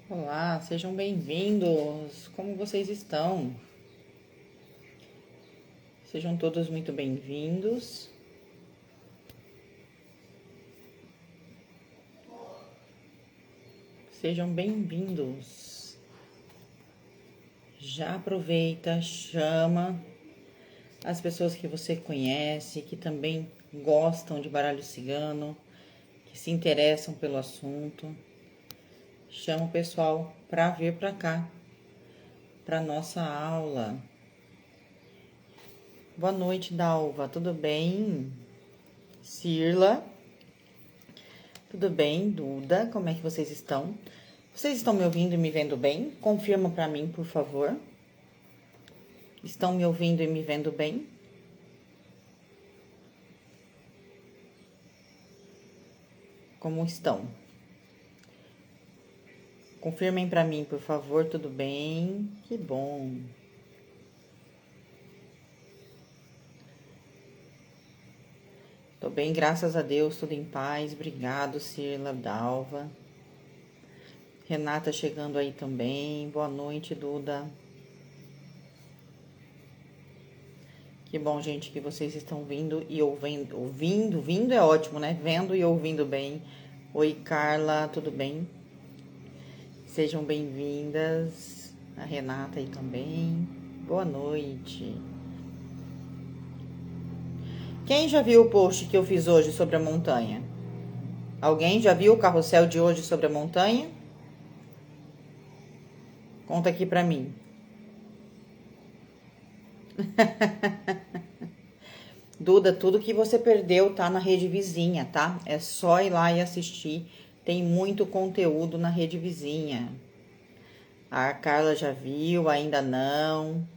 Olá, sejam bem-vindos. Como vocês estão? Sejam todos muito bem-vindos. Sejam bem-vindos. Já aproveita, chama as pessoas que você conhece, que também gostam de baralho cigano, que se interessam pelo assunto. Chama o pessoal para vir para cá, para nossa aula. Boa noite, Dalva. Tudo bem? Cirla. Tudo bem, Duda? Como é que vocês estão? Vocês estão me ouvindo e me vendo bem? Confirma para mim, por favor. Estão me ouvindo e me vendo bem? Como estão? Confirmem para mim, por favor, tudo bem? Que bom. Tô bem, graças a Deus, tudo em paz. Obrigado, Cirla, Dalva. Renata chegando aí também. Boa noite, Duda. Que bom, gente, que vocês estão vindo e ouvindo. Vindo é ótimo, né? Vendo e ouvindo bem. Oi, Carla, tudo bem? Sejam bem-vindas. A Renata aí também. Boa noite. Quem já viu o post que eu fiz hoje sobre a montanha? Alguém já viu o carrossel de hoje sobre a montanha? Conta aqui pra mim. Duda, tudo que você perdeu tá na rede vizinha, tá? É só ir lá e assistir. Tem muito conteúdo na rede vizinha. A Carla já viu, ainda não.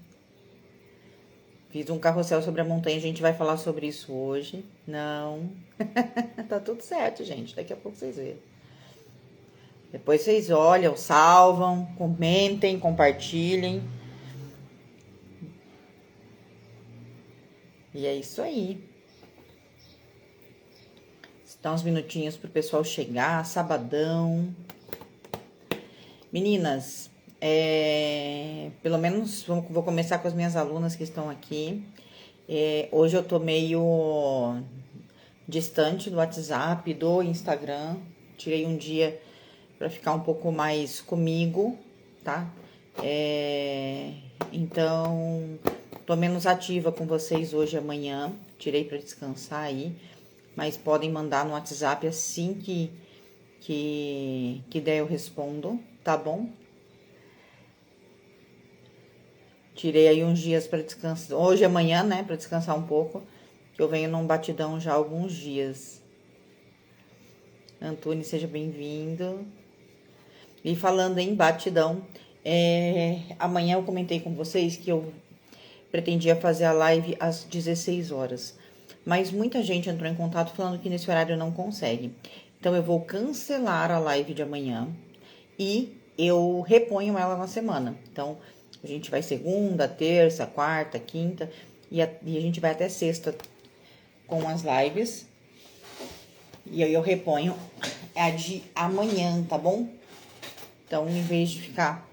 Fiz um carrossel sobre a montanha, a gente vai falar sobre isso hoje. Não. Tá tudo certo, gente. Daqui a pouco vocês verem. Depois vocês olham, salvam, comentem, compartilhem. E é isso aí. Dá uns minutinhos pro pessoal chegar, sabadão. Meninas, pelo menos vou começar com as minhas alunas que estão aqui. Hoje eu tô meio distante do WhatsApp, do Instagram. Tirei um dia para ficar um pouco mais comigo, tá? Então, tô menos ativa com vocês hoje e amanhã. Tirei para descansar aí, mas podem mandar no WhatsApp assim que der eu respondo, tá bom? Tirei aí uns dias para descansar, hoje e amanhã, né, para descansar um pouco, que eu venho num batidão já há alguns dias. Antônio, seja bem-vindo. E falando em batidão, amanhã eu comentei com vocês que eu pretendia fazer a live às 16 horas. Mas muita gente entrou em contato falando que nesse horário não consegue. Então eu vou cancelar a live de amanhã e eu reponho ela na semana. Então a gente vai segunda, terça, quarta, quinta e a gente vai até sexta com as lives. E aí eu reponho a de amanhã, tá bom? Então, em vez de ficar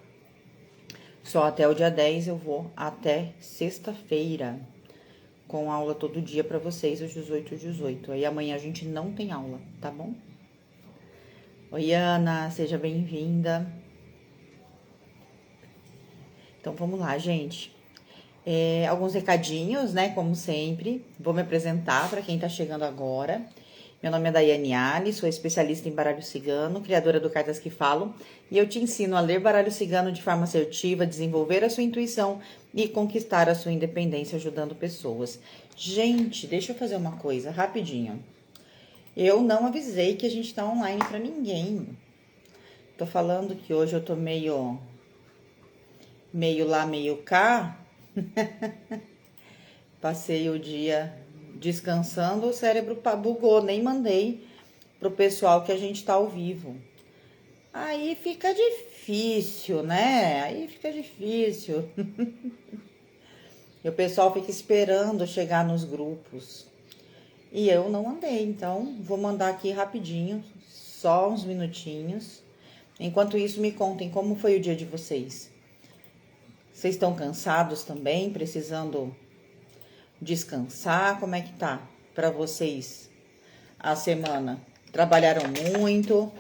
só até o dia 10, eu vou até sexta-feira, com aula todo dia pra vocês, às 18 às 18. Aí amanhã a gente não tem aula, tá bom? Oi, Ana, seja bem-vinda. Então, vamos lá, gente. Alguns recadinhos, né, como sempre. Vou me apresentar para quem tá chegando agora. Meu nome é Daiane Ali, sou especialista em baralho cigano, criadora do Cartas que Falam, e eu te ensino a ler baralho cigano de forma assertiva, desenvolver a sua intuição e conquistar a sua independência ajudando pessoas. Gente, deixa eu fazer uma coisa rapidinho. Eu não avisei que a gente tá online para ninguém. Tô falando que hoje eu tô meio lá, meio cá. Passei o dia descansando, o cérebro bugou, nem mandei pro pessoal que a gente tá ao vivo. Aí fica difícil, né? Aí fica difícil. E o pessoal fica esperando chegar nos grupos. E eu não mandei, então vou mandar aqui rapidinho, só uns minutinhos. Enquanto isso, me contem como foi o dia de vocês. Vocês estão cansados também, precisando descansar? Como é que tá para vocês a semana? Trabalharam muito?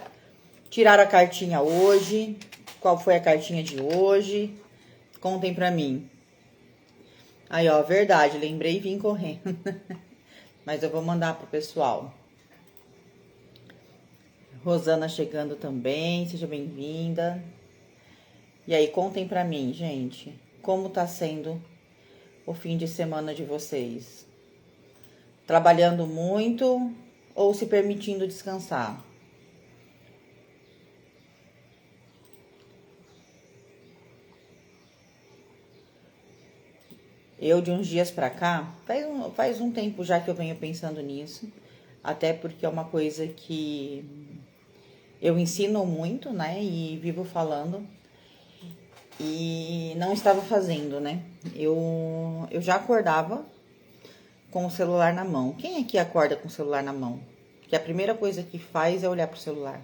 Tiraram a cartinha hoje? Qual foi a cartinha de hoje? Contem pra mim. Aí, ó, verdade, lembrei e vim correndo. Mas eu vou mandar pro pessoal. Rosana chegando também, seja bem-vinda. E aí, contem pra mim, gente, como tá sendo o fim de semana de vocês? Trabalhando muito ou se permitindo descansar? Eu, de uns dias pra cá, faz um tempo já que eu venho pensando nisso, até porque é uma coisa que eu ensino muito, né, e vivo falando, e não estava fazendo, né? Eu já acordava com o celular na mão. Quem aqui acorda com o celular na mão? Que a primeira coisa que faz é olhar pro celular.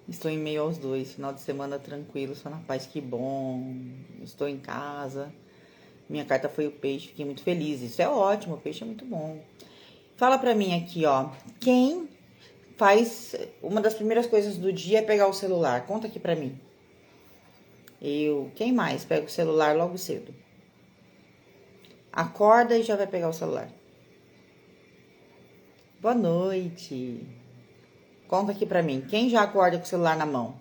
Estou em meio aos dois, final de semana tranquilo, só na paz, que bom. Estou em casa. Minha carta foi o peixe, fiquei muito feliz. Isso é ótimo, o peixe é muito bom. Fala pra mim aqui, ó. Quem faz... Uma das primeiras coisas do dia é pegar o celular. Conta aqui pra mim. Quem mais pega o celular logo cedo? Acorda e já vai pegar o celular. Boa noite. Conta aqui pra mim. Quem já acorda com o celular na mão?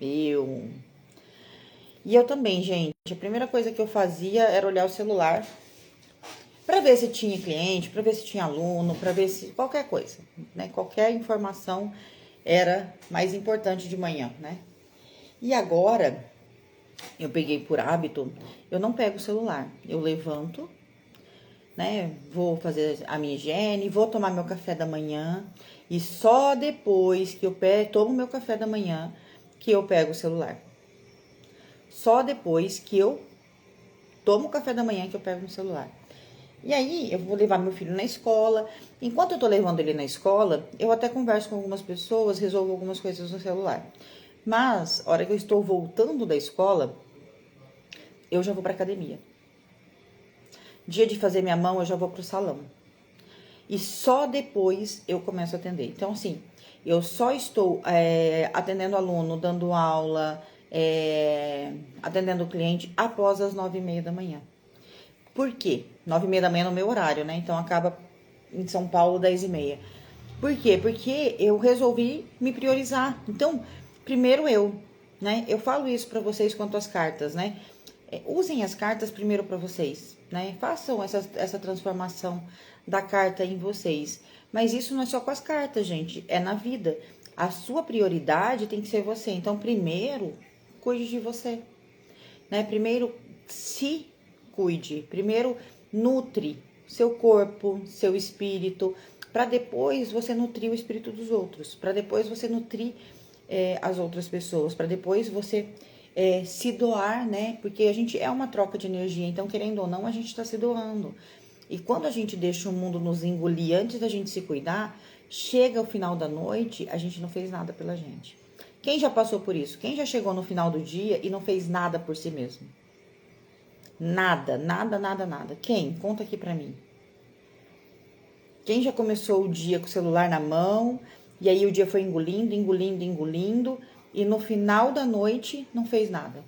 Eu. E eu também, gente. A primeira coisa que eu fazia era olhar o celular pra ver se tinha cliente, pra ver se tinha aluno, pra ver se qualquer coisa, né? Qualquer informação era mais importante de manhã, né? E agora, eu peguei por hábito, eu não pego o celular. Eu levanto, né? Vou fazer a minha higiene, vou tomar meu café da manhã e só depois que eu tomo meu café da manhã que eu pego o celular. Só depois que eu tomo o café da manhã que eu pego no celular. E aí, eu vou levar meu filho na escola. Enquanto eu tô levando ele na escola, eu até converso com algumas pessoas, resolvo algumas coisas no celular. Mas, a hora que eu estou voltando da escola, eu já vou pra academia. Dia de fazer minha mão, eu já vou pro salão. E só depois eu começo a atender. Então, assim, eu só estou atendendo aluno, dando aula, atendendo o cliente após as 9h30 da manhã. Por quê? 9h30 da manhã no meu horário, né? Então, acaba em São Paulo, 10h30. Por quê? Porque eu resolvi me priorizar. Então, primeiro eu, né? Eu falo isso pra vocês quanto às cartas, né? Usem as cartas primeiro pra vocês, né? Façam essa transformação da carta em vocês. Mas isso não é só com as cartas, gente. É na vida. A sua prioridade tem que ser você. Então, primeiro, cuide de você, né? Primeiro, se cuide. Primeiro, nutre seu corpo, seu espírito, para depois você nutrir o espírito dos outros, para depois você nutrir as outras pessoas, para depois você se doar, né? Porque a gente é uma troca de energia, então, querendo ou não, a gente está se doando. E quando a gente deixa o mundo nos engolir antes da gente se cuidar, chega o final da noite, a gente não fez nada pela gente. Quem já passou por isso? Quem já chegou no final do dia e não fez nada por si mesmo? Nada, nada, nada, nada. Quem? Conta aqui pra mim. Quem já começou o dia com o celular na mão, e aí o dia foi engolindo, engolindo, engolindo, e no final da noite não fez nada?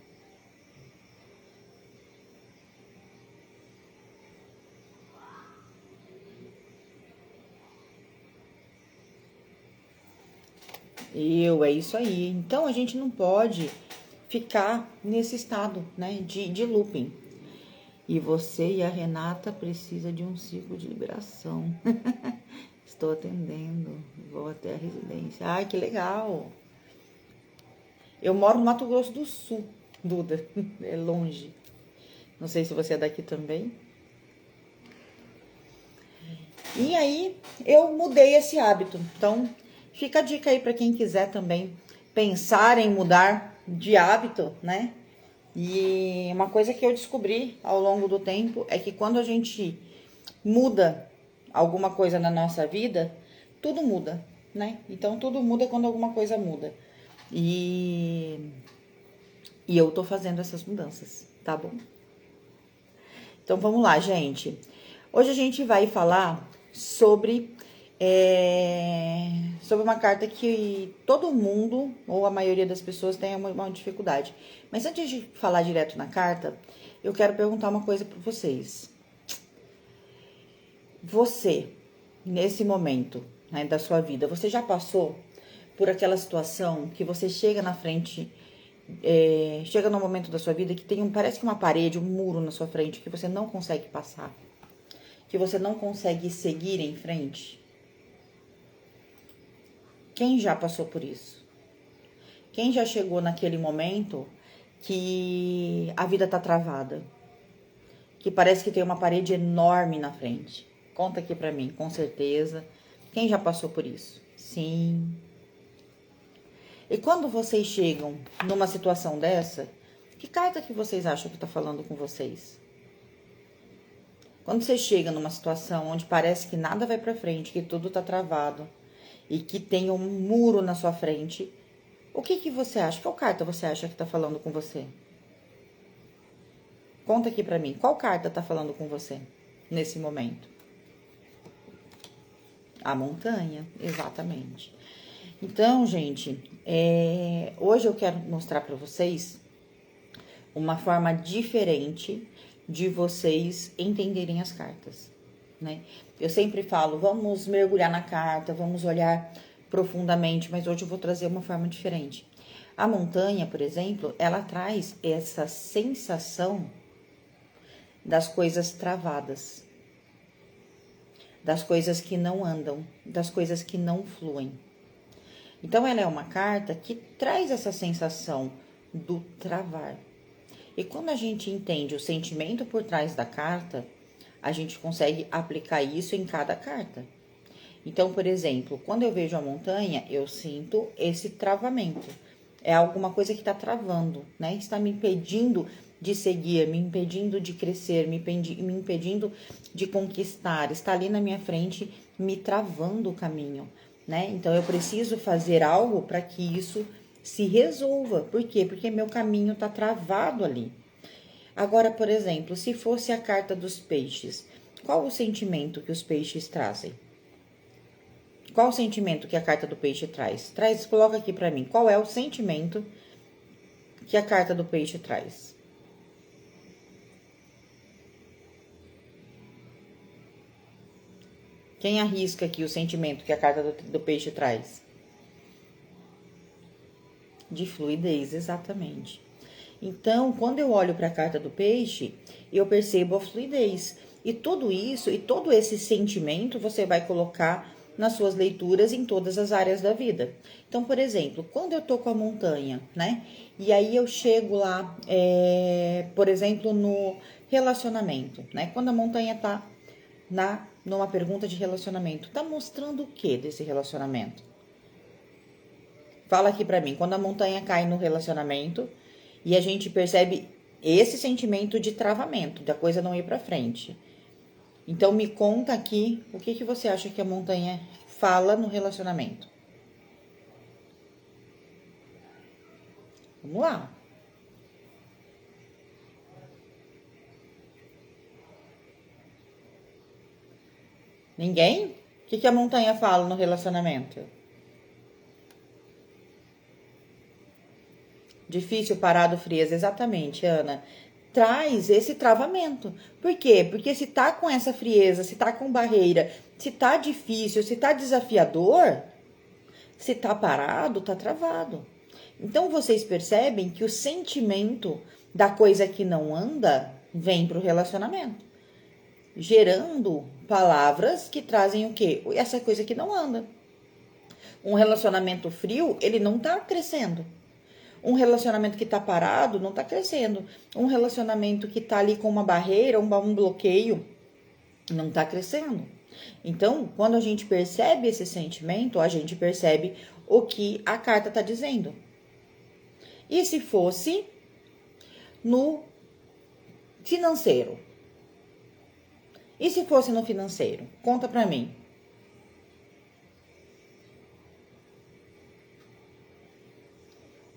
É isso aí. Então a gente não pode ficar nesse estado, né, de looping. E você e a Renata precisa de um ciclo de liberação. Estou atendendo, vou até a residência. Ai, que legal! Eu moro no Mato Grosso do Sul, Duda, é longe. Não sei se você é daqui também. E aí, eu mudei esse hábito. Então, fica a dica aí para quem quiser também pensar em mudar de hábito, né? E uma coisa que eu descobri ao longo do tempo é que quando a gente muda alguma coisa na nossa vida, tudo muda, né? Então, tudo muda quando alguma coisa muda. E eu tô fazendo essas mudanças, tá bom? Então, vamos lá, gente. Hoje a gente vai falar sobre uma carta que todo mundo, ou a maioria das pessoas, tem uma dificuldade. Mas antes de falar direto na carta, eu quero perguntar uma coisa para vocês. Você, nesse momento, né, da sua vida, você já passou por aquela situação que você chega na frente, chega num momento da sua vida que parece que uma parede, um muro na sua frente, que você não consegue passar, que você não consegue seguir em frente? Quem já passou por isso? Quem já chegou naquele momento que a vida tá travada? Que parece que tem uma parede enorme na frente? Conta aqui pra mim, com certeza. Quem já passou por isso? Sim. E quando vocês chegam numa situação dessa, que carta que vocês acham que tá falando com vocês? Quando você chega numa situação onde parece que nada vai pra frente, que tudo tá travado e que tem um muro na sua frente, o que você acha? Qual carta você acha que tá falando com você? Conta aqui pra mim, qual carta tá falando com você nesse momento? A montanha, exatamente. Então, gente, hoje eu quero mostrar pra vocês uma forma diferente de vocês entenderem as cartas, né? Eu sempre falo, vamos mergulhar na carta, vamos olhar profundamente, mas hoje eu vou trazer uma forma diferente. A montanha, por exemplo, ela traz essa sensação das coisas travadas, das coisas que não andam, das coisas que não fluem. Então, ela é uma carta que traz essa sensação do travar. E quando a gente entende o sentimento por trás da carta, a gente consegue aplicar isso em cada carta. Então, por exemplo, quando eu vejo a montanha, eu sinto esse travamento. É alguma coisa que está travando, né? Está me impedindo de seguir, me impedindo de crescer, me impedindo de conquistar. Está ali na minha frente, me travando o caminho, né? Então, eu preciso fazer algo para que isso se resolva. Por quê? Porque meu caminho está travado ali. Agora, por exemplo, se fosse a carta dos peixes, qual o sentimento que os peixes trazem? Qual o sentimento que a carta do peixe traz? Coloca aqui pra mim. Qual é o sentimento que a carta do peixe traz? Quem arrisca aqui o sentimento que a carta do peixe traz? De fluidez, exatamente. Então, quando eu olho para a carta do peixe, eu percebo a fluidez. E tudo isso, e todo esse sentimento, você vai colocar nas suas leituras em todas as áreas da vida. Então, por exemplo, quando eu tô com a montanha, né? E aí eu chego lá, por exemplo, no relacionamento, né? Quando a montanha tá numa pergunta de relacionamento, tá mostrando o que desse relacionamento? Fala aqui pra mim, quando a montanha cai no relacionamento e a gente percebe esse sentimento de travamento, da coisa não ir pra frente. Então, me conta aqui o que você acha que a montanha fala no relacionamento. Vamos lá. Ninguém? O que a montanha fala no relacionamento? Difícil, parado, frieza. Exatamente, Ana. Traz esse travamento. Por quê? Porque se tá com essa frieza, se tá com barreira, se tá difícil, se tá desafiador, se tá parado, tá travado. Então, vocês percebem que o sentimento da coisa que não anda vem pro relacionamento, gerando palavras que trazem o quê? Essa coisa que não anda. Um relacionamento frio, ele não tá crescendo. Um relacionamento que tá parado não tá crescendo. Um relacionamento que tá ali com uma barreira, um bloqueio, não tá crescendo. Então, quando a gente percebe esse sentimento, a gente percebe o que a carta tá dizendo. E se fosse no financeiro? E se fosse no financeiro? Conta pra mim.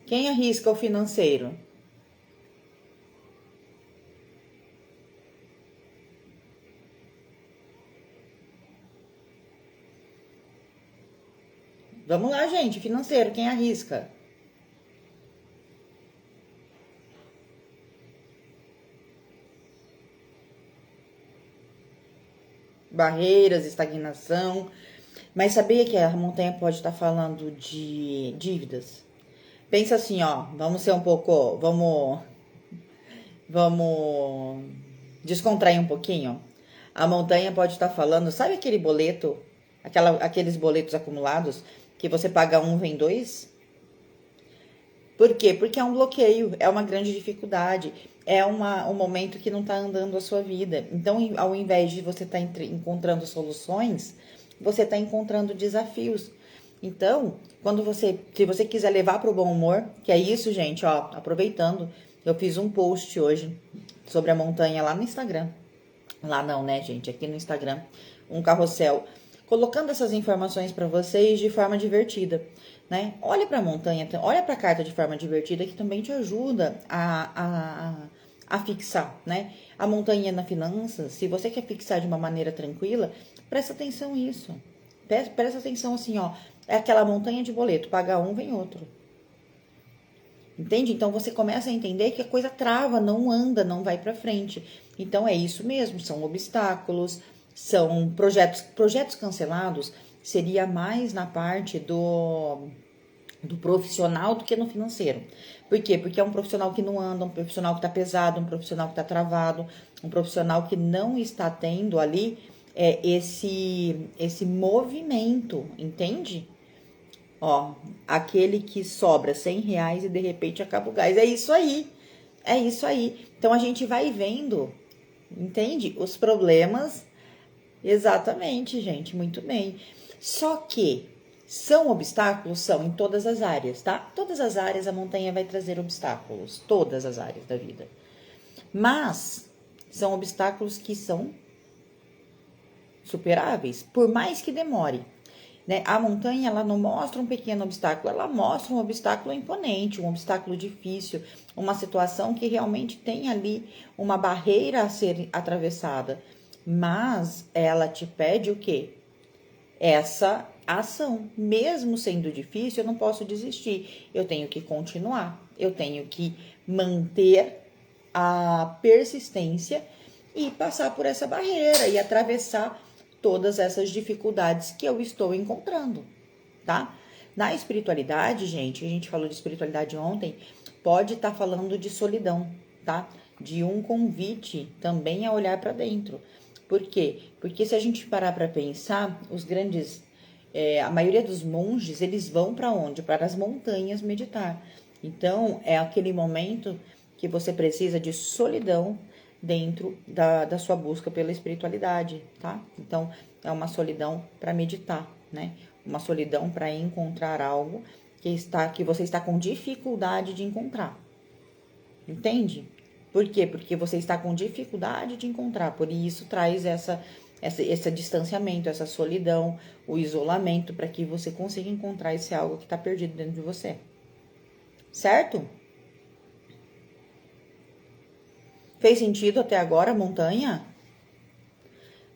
Quem arrisca o financeiro? Vamos lá, gente. Financeiro, quem arrisca? Barreiras, estagnação. Mas sabia que a montanha pode estar falando de dívidas? Pensa assim, ó. Vamos ser um pouco. Vamos descontrair um pouquinho. A montanha pode estar falando. Sabe aquele boleto? Aqueles boletos acumulados que você paga um, vem dois? Por quê? Porque é um bloqueio, é uma grande dificuldade, é um momento que não está andando a sua vida. Então, ao invés de você estar encontrando soluções, você está encontrando desafios. Então, se você quiser levar para o bom humor, que é isso, gente, ó, aproveitando, eu fiz um post hoje sobre a montanha lá no Instagram. Lá não, né, gente? Aqui no Instagram, um carrossel, colocando essas informações para vocês de forma divertida, né? Olha para a montanha, olha para a carta de forma divertida que também te ajuda a fixar, né? A montanha na finanças, se você quer fixar de uma maneira tranquila, presta atenção nisso. Presta atenção assim, ó. É aquela montanha de boleto, paga um, vem outro. Entende? Então você começa a entender que a coisa trava, não anda, não vai para frente. Então é isso mesmo, são obstáculos, são projetos cancelados, seria mais na parte do profissional do que no financeiro. Por quê? Porque é um profissional que não anda, um profissional que está pesado, um profissional que está travado, um profissional que não está tendo ali esse movimento, entende? Ó, aquele que sobra R$ 100 e de repente acaba o gás. É isso aí. É isso aí. Então a gente vai vendo, entende? Os problemas. Exatamente, gente. Muito bem. Só que são obstáculos? São em todas as áreas, tá? Todas as áreas a montanha vai trazer obstáculos. Todas as áreas da vida. Mas são obstáculos que são superáveis, por mais que demore. Né? A montanha, ela não mostra um pequeno obstáculo, ela mostra um obstáculo imponente, um obstáculo difícil, uma situação que realmente tem ali uma barreira a ser atravessada. Mas ela te pede o quê? Essa ação. Mesmo sendo difícil, eu não posso desistir. Eu tenho que continuar. Eu tenho que manter a persistência e passar por essa barreira e atravessar todas essas dificuldades que eu estou encontrando, tá? Na espiritualidade, gente, a gente falou de espiritualidade ontem, pode estar falando de solidão, tá? De um convite também a olhar para dentro. Por quê? Porque se a gente parar para pensar, a maioria dos monges, eles vão para onde? Para as montanhas meditar. Então, é aquele momento que você precisa de solidão dentro da sua busca pela espiritualidade, tá? Então, é uma solidão para meditar, né? Uma solidão para encontrar algo que você está com dificuldade de encontrar. Entende? Por quê? Porque você está com dificuldade de encontrar, por isso traz esse distanciamento, essa solidão, o isolamento, para que você consiga encontrar esse algo que está perdido dentro de você. Certo? Fez sentido até agora, montanha?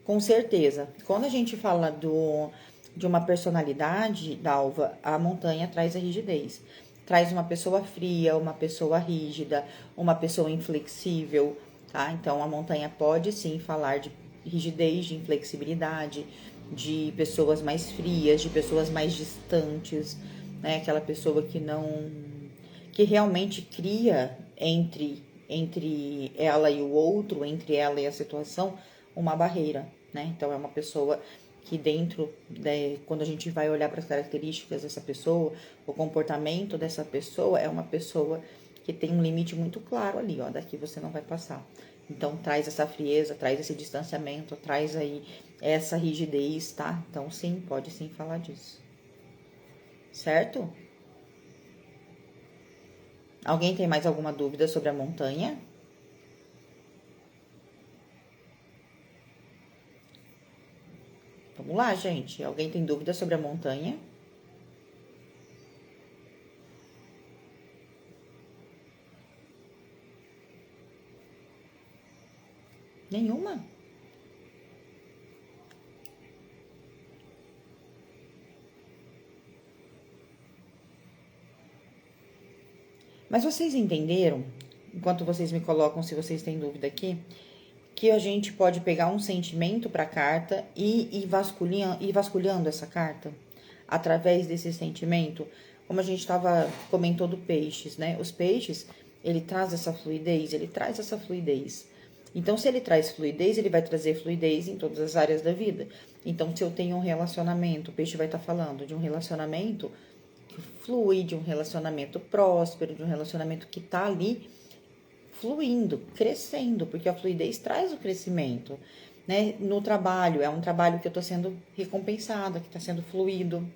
Com certeza. Quando a gente fala de uma personalidade, Dalva, a montanha traz a rigidez. Traz uma pessoa fria, uma pessoa rígida, uma pessoa inflexível, tá? Então, a montanha pode sim falar de rigidez, de inflexibilidade, de pessoas mais frias, de pessoas mais distantes, né? Aquela pessoa que realmente cria entre ela e o outro, entre ela e a situação, uma barreira, né? Então é uma pessoa que quando a gente vai olhar para as características dessa pessoa, o comportamento dessa pessoa é uma pessoa que tem um limite muito claro ali, ó, daqui você não vai passar. Então traz essa frieza, traz esse distanciamento, traz aí essa rigidez, tá? Então sim, pode sim falar disso. Certo? Alguém tem mais alguma dúvida sobre a montanha? Vamos lá, gente. Alguém tem dúvida sobre a montanha? Nenhuma? Mas vocês entenderam, enquanto vocês me colocam, se vocês têm dúvida aqui, que a gente pode pegar um sentimento para a carta e ir vasculhando essa carta através desse sentimento, como a gente comentou do peixes, né? Os peixes, ele traz essa fluidez, Então, se ele traz fluidez, ele vai trazer fluidez em todas as áreas da vida. Então, se eu tenho um relacionamento, o peixe vai estar falando de um relacionamento que flui, de um relacionamento próspero, de um relacionamento que tá ali fluindo, crescendo, porque a fluidez traz o crescimento, né? No trabalho, é um trabalho que eu tô sendo recompensada, que tá sendo fluido.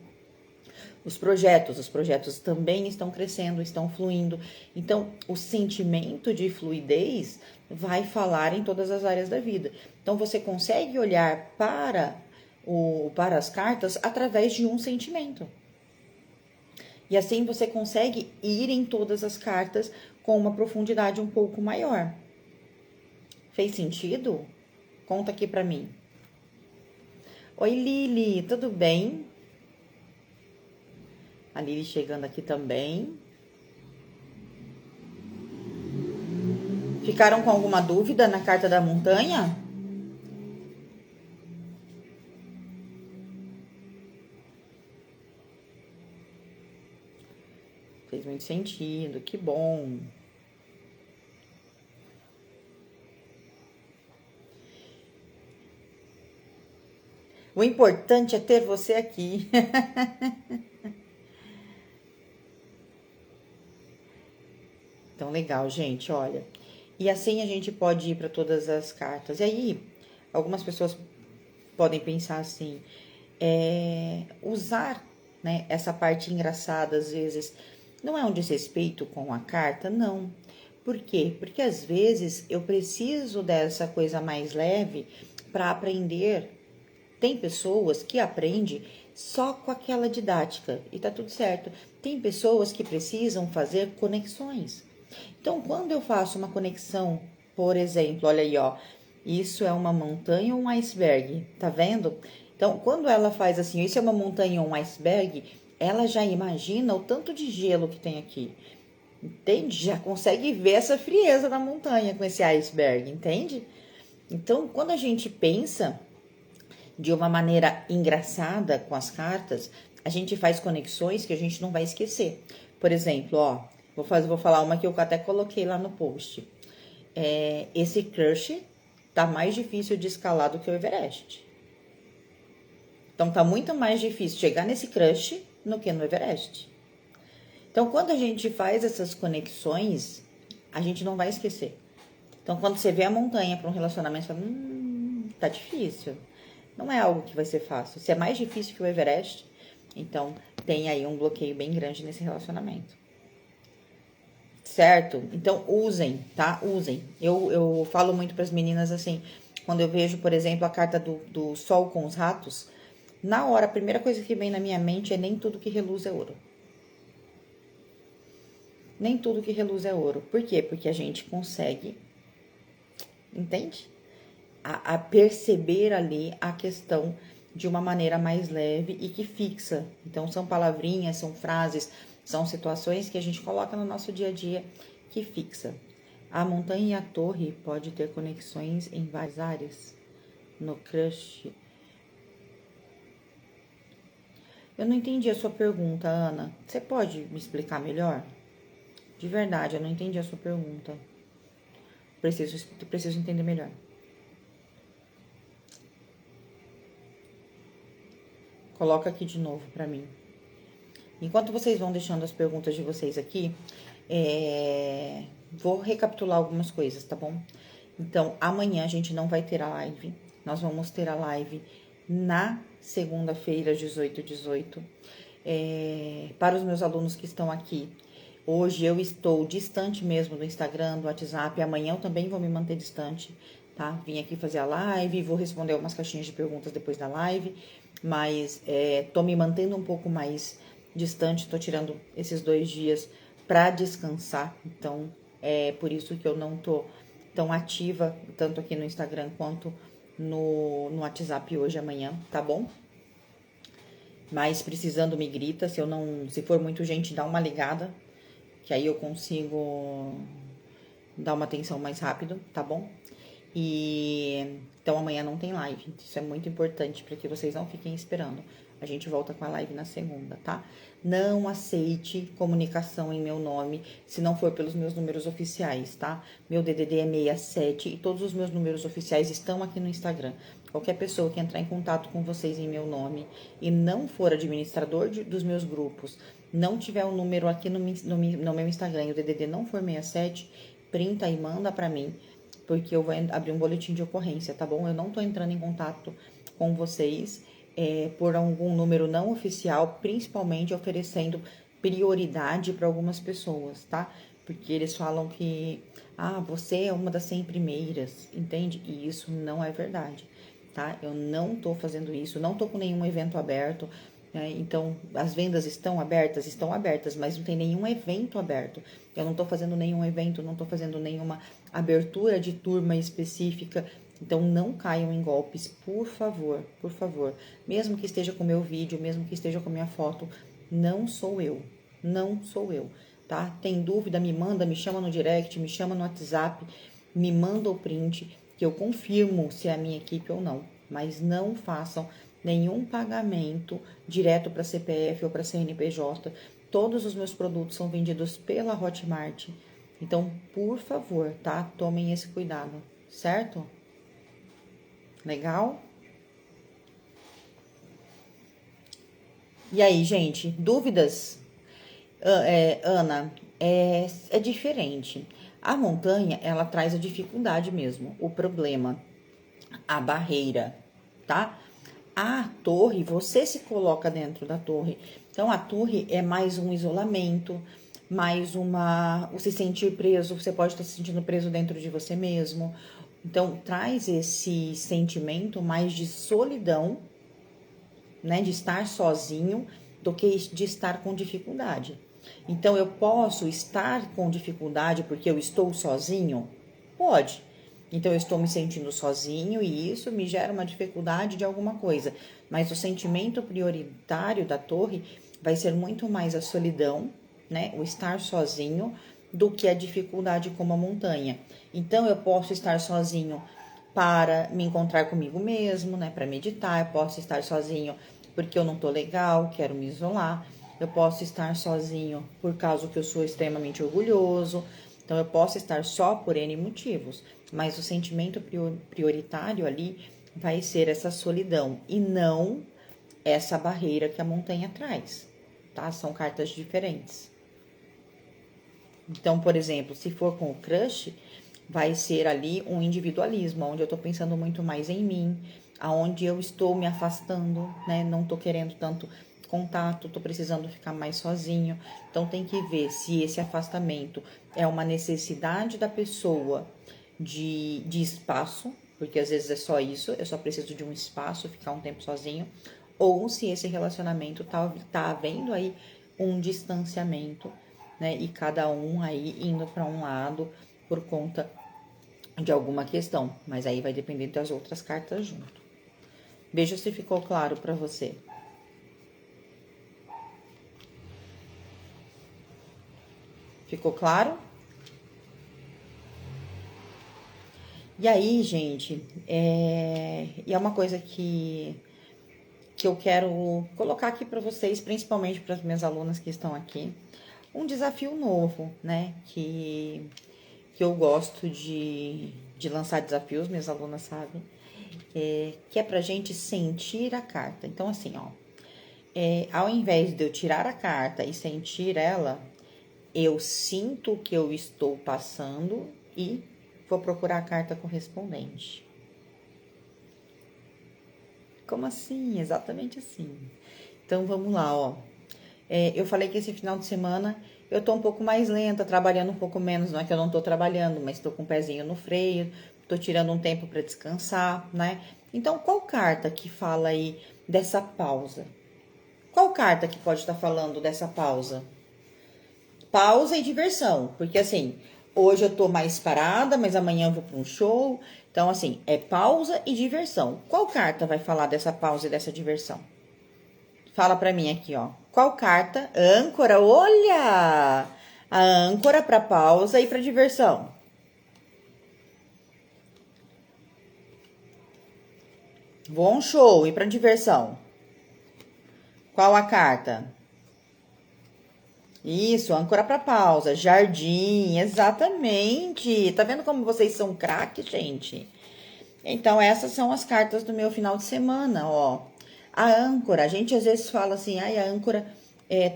Os projetos também estão crescendo, estão fluindo. Então, o sentimento de fluidez vai falar em todas as áreas da vida. Então, você consegue olhar para as cartas através de um sentimento. E assim você consegue ir em todas as cartas com uma profundidade um pouco maior. Fez sentido? Conta aqui pra mim. Oi, Lili, tudo bem? A Lili chegando aqui também. Ficaram com alguma dúvida na carta da montanha? Fez muito sentido, que bom. O importante é ter você aqui. Então, legal, gente, olha. E assim a gente pode ir para todas as cartas. E aí, algumas pessoas podem pensar assim, usar, né, essa parte engraçada, às vezes, não é um desrespeito com a carta, não. Por quê? Porque às vezes eu preciso dessa coisa mais leve para aprender. Tem pessoas que aprendem só com aquela didática e tá tudo certo. Tem pessoas que precisam fazer conexões. Então, quando eu faço uma conexão, por exemplo, olha aí, ó, isso é uma montanha ou um iceberg, tá vendo? Então, quando ela faz assim, isso é uma montanha ou um iceberg, ela já imagina o tanto de gelo que tem aqui. Entende? Já consegue ver essa frieza da montanha com esse iceberg, entende? Então, quando a gente pensa de uma maneira engraçada com as cartas, a gente faz conexões que a gente não vai esquecer. Por exemplo, ó, vou falar uma que eu até coloquei lá no post. Esse crush tá mais difícil de escalar do que o Everest. Então, tá muito mais difícil chegar nesse crush do que no Everest. Então, quando a gente faz essas conexões, a gente não vai esquecer. Então, quando você vê a montanha para um relacionamento, você fala, tá difícil. Não é algo que vai ser fácil. Se é mais difícil que o Everest, então tem aí um bloqueio bem grande nesse relacionamento. Certo? Então, usem, tá? Usem. Eu falo muito para as meninas assim, quando eu vejo, por exemplo, a carta do Sol com os ratos, na hora, a primeira coisa que vem na minha mente é nem tudo que reluz é ouro. Nem tudo que reluz é ouro. Por quê? Porque a gente consegue, entende? A perceber ali a questão de uma maneira mais leve e que fixa. Então, são palavrinhas, são frases, são situações que a gente coloca no nosso dia a dia que fixa. A montanha e a torre pode ter conexões em várias áreas. No crush. Eu não entendi a sua pergunta, Ana. Você pode me explicar melhor? De verdade, eu não entendi a sua pergunta. Preciso entender melhor. Coloca aqui de novo para mim. Enquanto vocês vão deixando as perguntas de vocês aqui, vou recapitular algumas coisas, tá bom? Então, amanhã a gente não vai ter a live. Nós vamos ter a live na segunda-feira, 18h18. Para os meus alunos que estão aqui, hoje eu estou distante mesmo do Instagram, do WhatsApp. Amanhã eu também vou me manter distante, tá? Vim aqui fazer a live, vou responder algumas caixinhas de perguntas depois da live, mas tô me mantendo um pouco mais distante, tô tirando esses 2 dias para descansar, então é por isso que eu não tô tão ativa, tanto aqui no Instagram quanto no WhatsApp hoje e amanhã, tá bom? Mas precisando me grita, se for muito gente, dá uma ligada, que aí eu consigo dar uma atenção mais rápido, tá bom? E então amanhã não tem live. Isso é muito importante para que vocês não fiquem esperando. A gente volta com a live na segunda, tá? Não aceite comunicação em meu nome se não for pelos meus números oficiais, tá? Meu DDD é 67 e todos os meus números oficiais estão aqui no Instagram. Qualquer pessoa que entrar em contato com vocês em meu nome e não for administrador dos meus grupos, não tiver o número aqui no meu Instagram e o DDD não for 67, printa e manda pra mim, porque eu vou abrir um boletim de ocorrência, tá bom? Eu não tô entrando em contato com vocês por algum número não oficial, principalmente oferecendo prioridade para algumas pessoas, tá? Porque eles falam que, você é uma das 100 primeiras, entende? E isso não é verdade, tá? Eu não tô fazendo isso, não tô com nenhum evento aberto, né? Então, as vendas estão abertas, mas não tem nenhum evento aberto. Eu não tô fazendo nenhum evento, não tô fazendo nenhuma abertura de turma específica. Então, não caiam em golpes, por favor, por favor. Mesmo que esteja com meu vídeo, mesmo que esteja com minha foto, não sou eu, tá? Tem dúvida, me manda, me chama no direct, me chama no WhatsApp, me manda o print, que eu confirmo se é a minha equipe ou não. Mas não façam nenhum pagamento direto para CPF ou para CNPJ. Todos os meus produtos são vendidos pela Hotmart. Então, por favor, tá? Tomem esse cuidado, certo? Legal? E aí, gente, dúvidas? Ana, é diferente. A montanha, ela traz a dificuldade mesmo, o problema, a barreira, tá? A torre, você se coloca dentro da torre. Então, a torre é mais um isolamento, mais o se sentir preso, você pode estar se sentindo preso dentro de você mesmo. Então, traz esse sentimento mais de solidão, né, de estar sozinho, do que de estar com dificuldade. Então, eu posso estar com dificuldade porque eu estou sozinho? Pode. Então, eu estou me sentindo sozinho e isso me gera uma dificuldade de alguma coisa. Mas o sentimento prioritário da torre vai ser muito mais a solidão, né, o estar sozinho, do que a dificuldade como a montanha. Então, eu posso estar sozinho para me encontrar comigo mesmo, né, para meditar. Eu posso estar sozinho porque eu não tô legal, quero me isolar. Eu posso estar sozinho por causa que eu sou extremamente orgulhoso. Então, eu posso estar só por N motivos. Mas o sentimento prioritário ali vai ser essa solidão e não essa barreira que a montanha traz, tá? São cartas diferentes. Então, por exemplo, se for com o crush, vai ser ali um individualismo, onde eu tô pensando muito mais em mim, aonde eu estou me afastando, né? Não tô querendo tanto contato, tô precisando ficar mais sozinho. Então, tem que ver se esse afastamento é uma necessidade da pessoa de espaço, porque às vezes é só isso, eu só preciso de um espaço, ficar um tempo sozinho, ou se esse relacionamento tá havendo aí um distanciamento, né? E cada um aí indo para um lado por conta de alguma questão, mas aí vai depender das outras cartas junto. Veja se ficou claro para você. Ficou claro? E aí, gente, e é uma coisa que eu quero colocar aqui para vocês, principalmente para as minhas alunas que estão aqui, um desafio novo, né? Que eu gosto de lançar desafios, minhas alunas sabem, que é pra gente sentir a carta. Então, assim, ó, ao invés de eu tirar a carta e sentir ela, eu sinto o que eu estou passando e vou procurar a carta correspondente. Como assim? Exatamente assim. Então, vamos lá, ó. Eu falei que esse final de semana eu tô um pouco mais lenta, trabalhando um pouco menos. Não é que eu não tô trabalhando, mas tô com o pezinho no freio. tô tirando um tempo para descansar, né? Então, qual carta que fala aí dessa pausa? Qual carta que pode estar falando dessa pausa? Pausa e diversão, porque assim, hoje eu tô mais parada, mas amanhã eu vou para um show. Então, assim, é pausa e diversão. Qual carta vai falar dessa pausa e dessa diversão? Fala pra mim aqui, ó. Qual carta? Âncora, olha! A âncora para pausa e para diversão. Vou a um show e para diversão. Qual a carta? Isso, âncora para pausa, jardim, exatamente. Tá vendo como vocês são craques, gente? Então, essas são as cartas do meu final de semana, ó. A âncora, a gente às vezes fala assim, ai, a âncora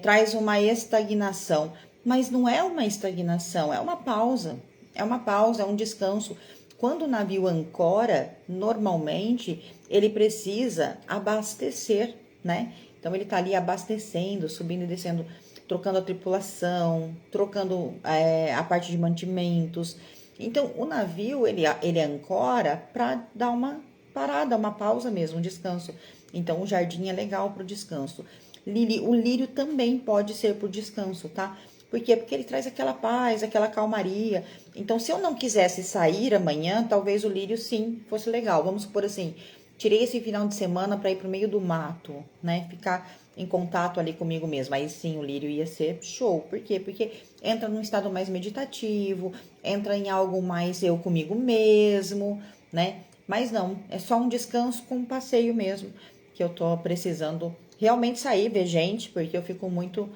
traz uma estagnação. Mas não é uma estagnação, é uma pausa. É uma pausa, é um descanso. Quando o navio ancora, normalmente, ele precisa abastecer, né? Então, ele tá ali abastecendo, subindo e descendo, trocando a tripulação, trocando a parte de mantimentos. Então, o navio, ele ancora para dar uma parada, uma pausa mesmo, um descanso. Então, o jardim é legal para o descanso. O lírio também pode ser por descanso, tá? Por quê? Porque ele traz aquela paz, aquela calmaria. Então, se eu não quisesse sair amanhã, talvez o lírio sim fosse legal. Vamos supor assim, tirei esse final de semana para ir pro meio do mato, né? Ficar em contato ali comigo mesmo. Aí sim, o lírio ia ser show. Por quê? Porque entra num estado mais meditativo, entra em algo mais eu comigo mesmo, né? Mas não, é só um descanso com um passeio mesmo, que eu tô precisando realmente sair, ver gente, porque eu fico muito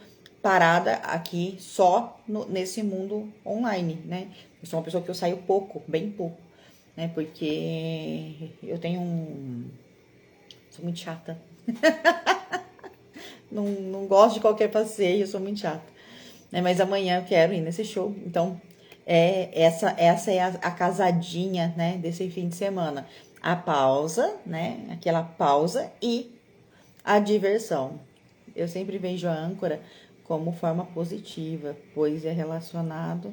parada aqui só nesse mundo online, né? Eu sou uma pessoa que eu saio pouco, bem pouco, né? Porque eu tenho sou muito chata. Não gosto de qualquer passeio, eu sou muito chata. Né? Mas amanhã eu quero ir nesse show. Então, essa é a casadinha, né, desse fim de semana. A pausa, né? Aquela pausa e a diversão. Eu sempre vejo a âncora como forma positiva, pois é relacionado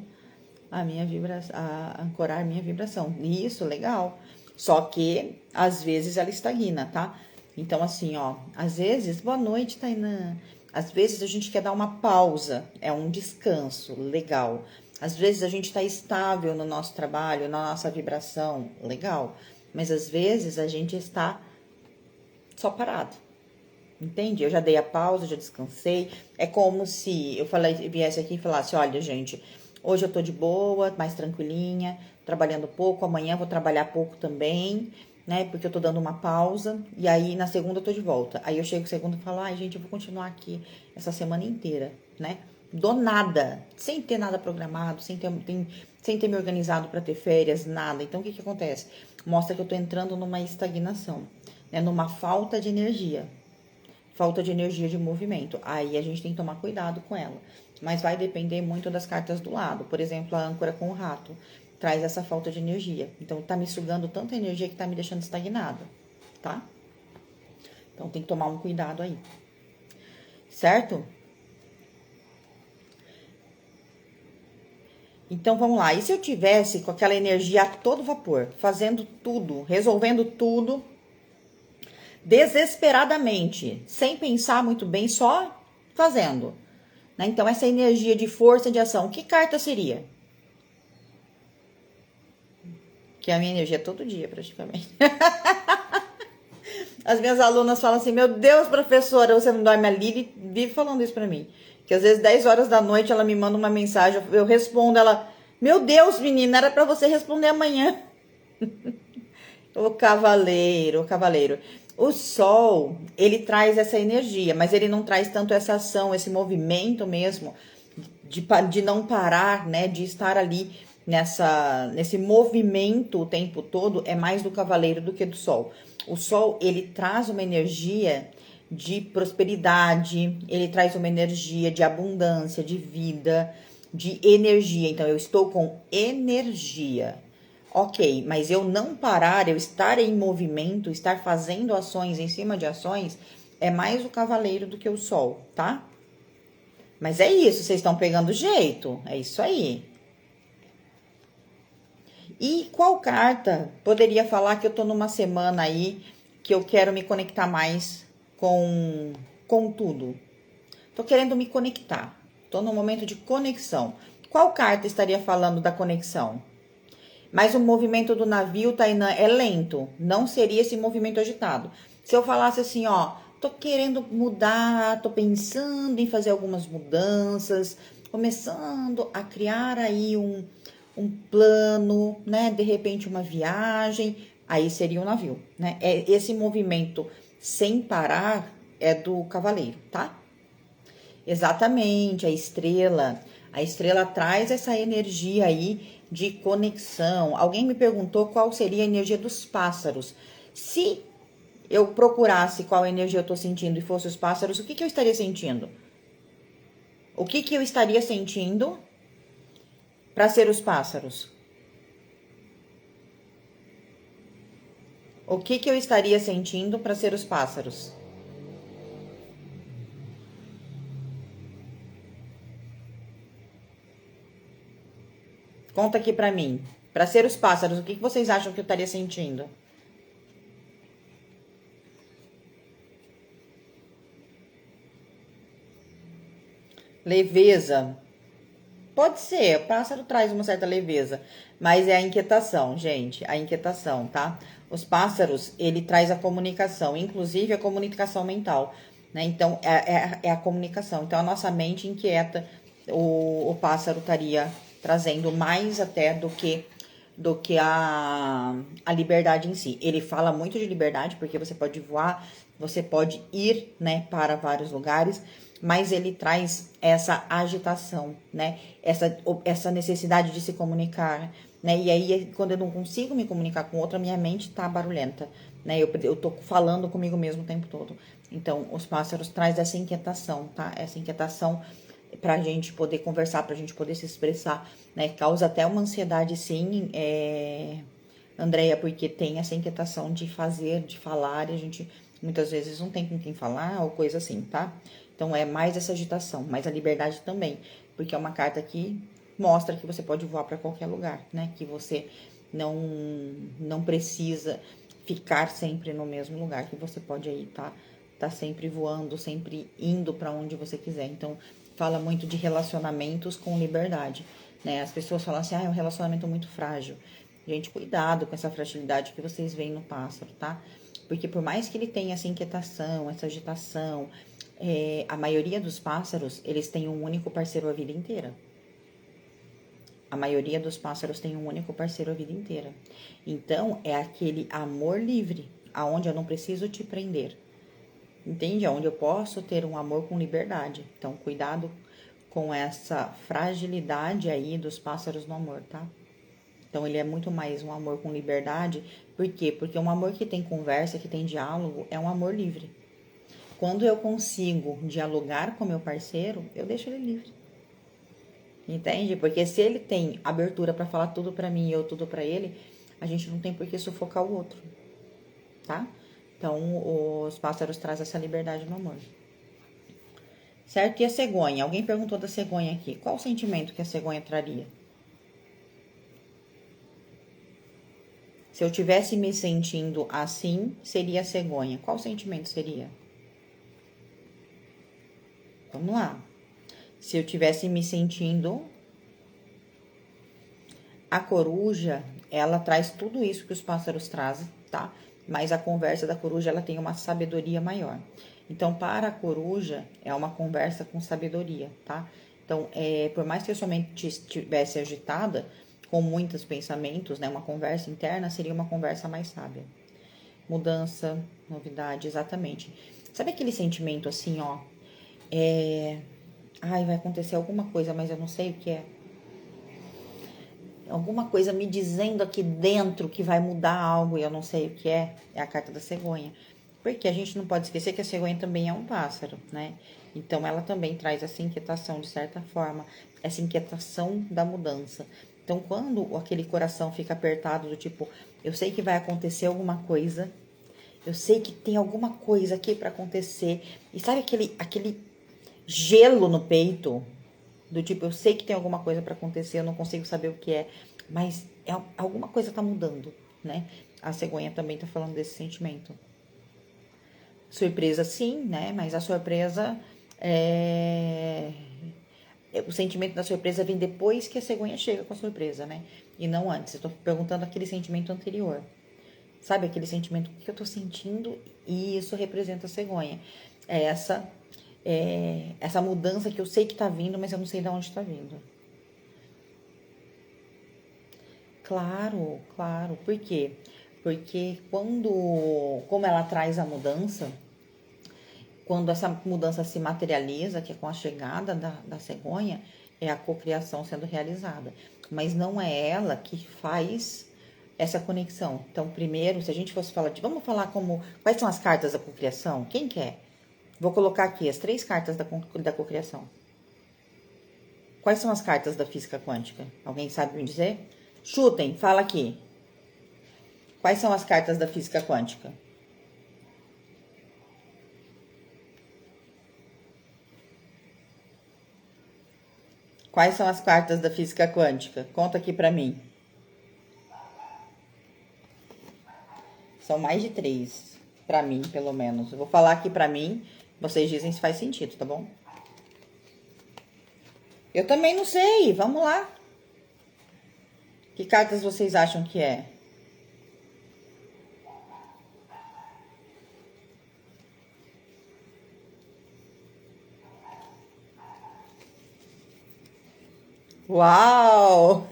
à minha vibração, a ancorar a minha vibração. E isso, legal. Só que às vezes ela estagna, tá? Então, assim, ó, às vezes, boa noite, Tainã. Às vezes a gente quer dar uma pausa, é um descanso, legal. Às vezes a gente está estável no nosso trabalho, na nossa vibração, legal. Mas às vezes a gente está só parado. Entende? Eu já dei a pausa, já descansei. É como se eu viesse aqui e falasse: olha, gente, hoje eu tô de boa, mais tranquilinha, trabalhando pouco. Amanhã vou trabalhar pouco também, né? Porque eu tô dando uma pausa. E aí na segunda eu tô de volta. Aí eu chego segunda e falo: ai, gente, eu vou continuar aqui essa semana inteira, né? Do nada, sem ter nada programado, sem ter me organizado para ter férias, nada. Então o que acontece? Mostra que eu tô entrando numa estagnação, né? Numa falta de energia. Falta de energia de movimento. Aí a gente tem que tomar cuidado com ela. Mas vai depender muito das cartas do lado. Por exemplo, a âncora com o rato traz essa falta de energia. Então, tá me sugando tanta energia que tá me deixando estagnada, tá? Então, tem que tomar um cuidado aí. Certo? Então, vamos lá. E se eu tivesse com aquela energia a todo vapor, fazendo tudo, resolvendo tudo, desesperadamente, sem pensar muito bem, só fazendo, né? Então, essa energia de força de ação, que carta seria? Que é a minha energia todo dia, praticamente. As minhas alunas falam assim: meu Deus, professora, você não dorme? A Lili vive falando isso pra mim. Que às vezes 10 horas da noite ela me manda uma mensagem, eu respondo, ela: meu Deus, menina, era pra você responder amanhã. O cavaleiro, o cavaleiro. O sol, ele traz essa energia, mas ele não traz tanto essa ação, esse movimento mesmo de não parar, né? De estar ali nesse movimento o tempo todo, é mais do cavaleiro do que do sol. O sol, ele traz uma energia de prosperidade, ele traz uma energia de abundância, de vida, de energia. Então, eu estou com energia. Ok, mas eu não parar, eu estar em movimento, estar fazendo ações em cima de ações, é mais o cavaleiro do que o sol, tá? Mas é isso, vocês estão pegando jeito, é isso aí. E qual carta poderia falar que eu tô numa semana aí que eu quero me conectar mais com tudo? Tô querendo me conectar. Tô num momento de conexão. Qual carta estaria falando da conexão? Mas o movimento do navio, Tainã, é lento. Não seria esse movimento agitado. Se eu falasse assim, ó, tô querendo mudar, tô pensando em fazer algumas mudanças, começando a criar aí um plano, né? De repente uma viagem, aí seria um navio, né? Esse movimento sem parar é do cavaleiro, tá? Exatamente, a estrela. A estrela traz essa energia aí de conexão. Alguém me perguntou qual seria a energia dos pássaros. Se eu procurasse qual energia eu tô sentindo e fosse os pássaros, o que que eu estaria sentindo? O que que eu estaria sentindo para ser os pássaros? O que que eu estaria sentindo para ser os pássaros? Conta aqui para mim. Para ser os pássaros, o que que vocês acham que eu estaria sentindo? Leveza. Pode ser, o pássaro traz uma certa leveza, mas é a inquietação, gente, a inquietação, tá? Os pássaros, ele traz a comunicação, inclusive a comunicação mental, né? Então, é a comunicação. Então, a nossa mente inquieta, o pássaro estaria trazendo mais até do que a liberdade em si. Ele fala muito de liberdade, porque você pode voar, você pode ir, né, para vários lugares, mas ele traz essa agitação, né, essa necessidade de se comunicar, né, e aí quando eu não consigo me comunicar com outra, minha mente tá barulhenta, né, eu tô falando comigo mesmo o tempo todo. Então, os pássaros traz essa inquietação, tá, essa inquietação pra gente poder conversar, pra gente poder se expressar, né? Causa até uma ansiedade, sim, Andréia, porque tem essa inquietação de fazer, de falar, e a gente muitas vezes não tem com quem falar ou coisa assim, tá? Então é mais essa agitação, mas a liberdade também, porque é uma carta que mostra que você pode voar para qualquer lugar, né? Que você não não precisa ficar sempre no mesmo lugar, que você pode aí tá sempre voando, sempre indo para onde você quiser. Então fala muito de relacionamentos com liberdade, né? As pessoas falam assim: "Ah, é um relacionamento muito frágil". Gente, cuidado com essa fragilidade que vocês veem no pássaro, tá? Porque por mais que ele tenha essa inquietação, essa agitação, a maioria dos pássaros, eles têm um único parceiro a vida inteira. A maioria dos pássaros tem um único parceiro a vida inteira. Então, é aquele amor livre, aonde eu não preciso te prender. Entende? Onde eu posso ter um amor com liberdade. Então, cuidado com essa fragilidade aí dos pássaros no amor, tá? Então, ele é muito mais um amor com liberdade. Por quê? Porque um amor que tem conversa, que tem diálogo, é um amor livre. Quando eu consigo dialogar com meu parceiro, eu deixo ele livre. Entende? Porque se ele tem abertura para falar tudo para mim e eu tudo para ele, a gente não tem por que sufocar o outro, tá? Então, os pássaros trazem essa liberdade no amor. Certo? E a cegonha? Alguém perguntou da cegonha aqui. Qual o sentimento que a cegonha traria? Se eu tivesse me sentindo assim, seria a cegonha. Qual sentimento seria? Vamos lá. Se eu tivesse me sentindo, a coruja, ela traz tudo isso que os pássaros trazem, tá? Mas a conversa da coruja, ela tem uma sabedoria maior. Então, para a coruja, é uma conversa com sabedoria, tá? Então, por mais que a sua mente estivesse agitada, com muitos pensamentos, né? Uma conversa interna seria uma conversa mais sábia. Mudança, novidade, exatamente. Sabe aquele sentimento assim, ó? Ai, vai acontecer alguma coisa, mas eu não sei o que é. Alguma coisa me dizendo aqui dentro que vai mudar algo e eu não sei o que é. É a carta da cegonha. Porque a gente não pode esquecer que a cegonha também é um pássaro, né? Então ela também traz essa inquietação de certa forma, essa inquietação da mudança. Então quando aquele coração fica apertado do tipo, eu sei que vai acontecer alguma coisa, eu sei que tem alguma coisa aqui para acontecer. E sabe aquele gelo no peito? Do tipo, eu sei que tem alguma coisa para acontecer, eu não consigo saber o que é. Mas alguma coisa tá mudando, né? A cegonha também tá falando desse sentimento. Surpresa, sim, né? Mas a surpresa o sentimento da surpresa vem depois que a cegonha chega com a surpresa, né? E não antes. Eu tô perguntando aquele sentimento anterior. Sabe aquele sentimento que eu tô sentindo e isso representa a cegonha. É essa mudança que eu sei que tá vindo, mas eu não sei de onde tá vindo. Claro, claro. Por quê? Porque como ela traz a mudança, quando essa mudança se materializa, que é com a chegada da cegonha, é a cocriação sendo realizada. Mas não é ela que faz essa conexão. Então, primeiro, se a gente fosse falar vamos falar quais são as cartas da cocriação? Quem quer? Vou colocar aqui as 3 cartas da cocriação. Quais são as cartas da física quântica? Alguém sabe me dizer? Chutem, fala aqui. Quais são as cartas da física quântica? Quais são as cartas da física quântica? Conta aqui pra mim. São mais de 3, pra mim, pelo menos. Eu vou falar aqui pra mim, vocês dizem se faz sentido, tá bom? Eu também não sei, vamos lá. Que cartas vocês acham que é? Uau!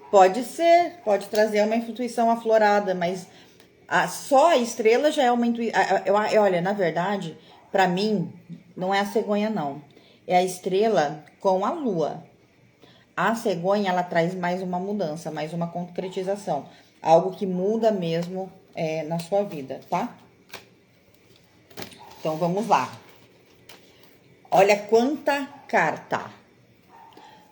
Pode ser, pode trazer uma intuição aflorada, mas só a estrela já é uma intuição. Olha, na verdade, pra mim, não é a cegonha, não. É a estrela com a lua. A cegonha, ela traz mais uma mudança, mais uma concretização. Algo que muda mesmo na sua vida, tá? Então, vamos lá. Olha quanta carta.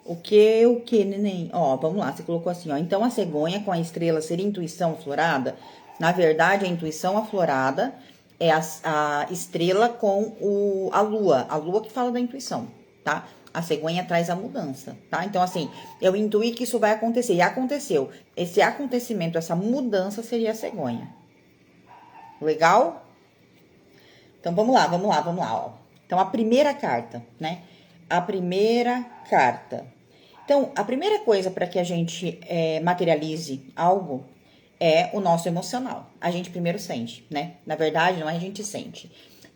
O que, neném? Ó, vamos lá, você colocou assim, ó. Então, a cegonha com a estrela seria intuição aflorada? Na verdade, a intuição aflorada é a estrela com a lua que fala da intuição, tá? A cegonha traz a mudança, tá? Então, assim, eu intuí que isso vai acontecer, e aconteceu. Esse acontecimento, essa mudança seria a cegonha. Legal? Então, vamos lá, ó. Então, a primeira carta, né? A primeira carta. Então, a primeira coisa para que a gente materialize algo é o nosso emocional. A gente primeiro sente, né? Na verdade, não é a gente sente.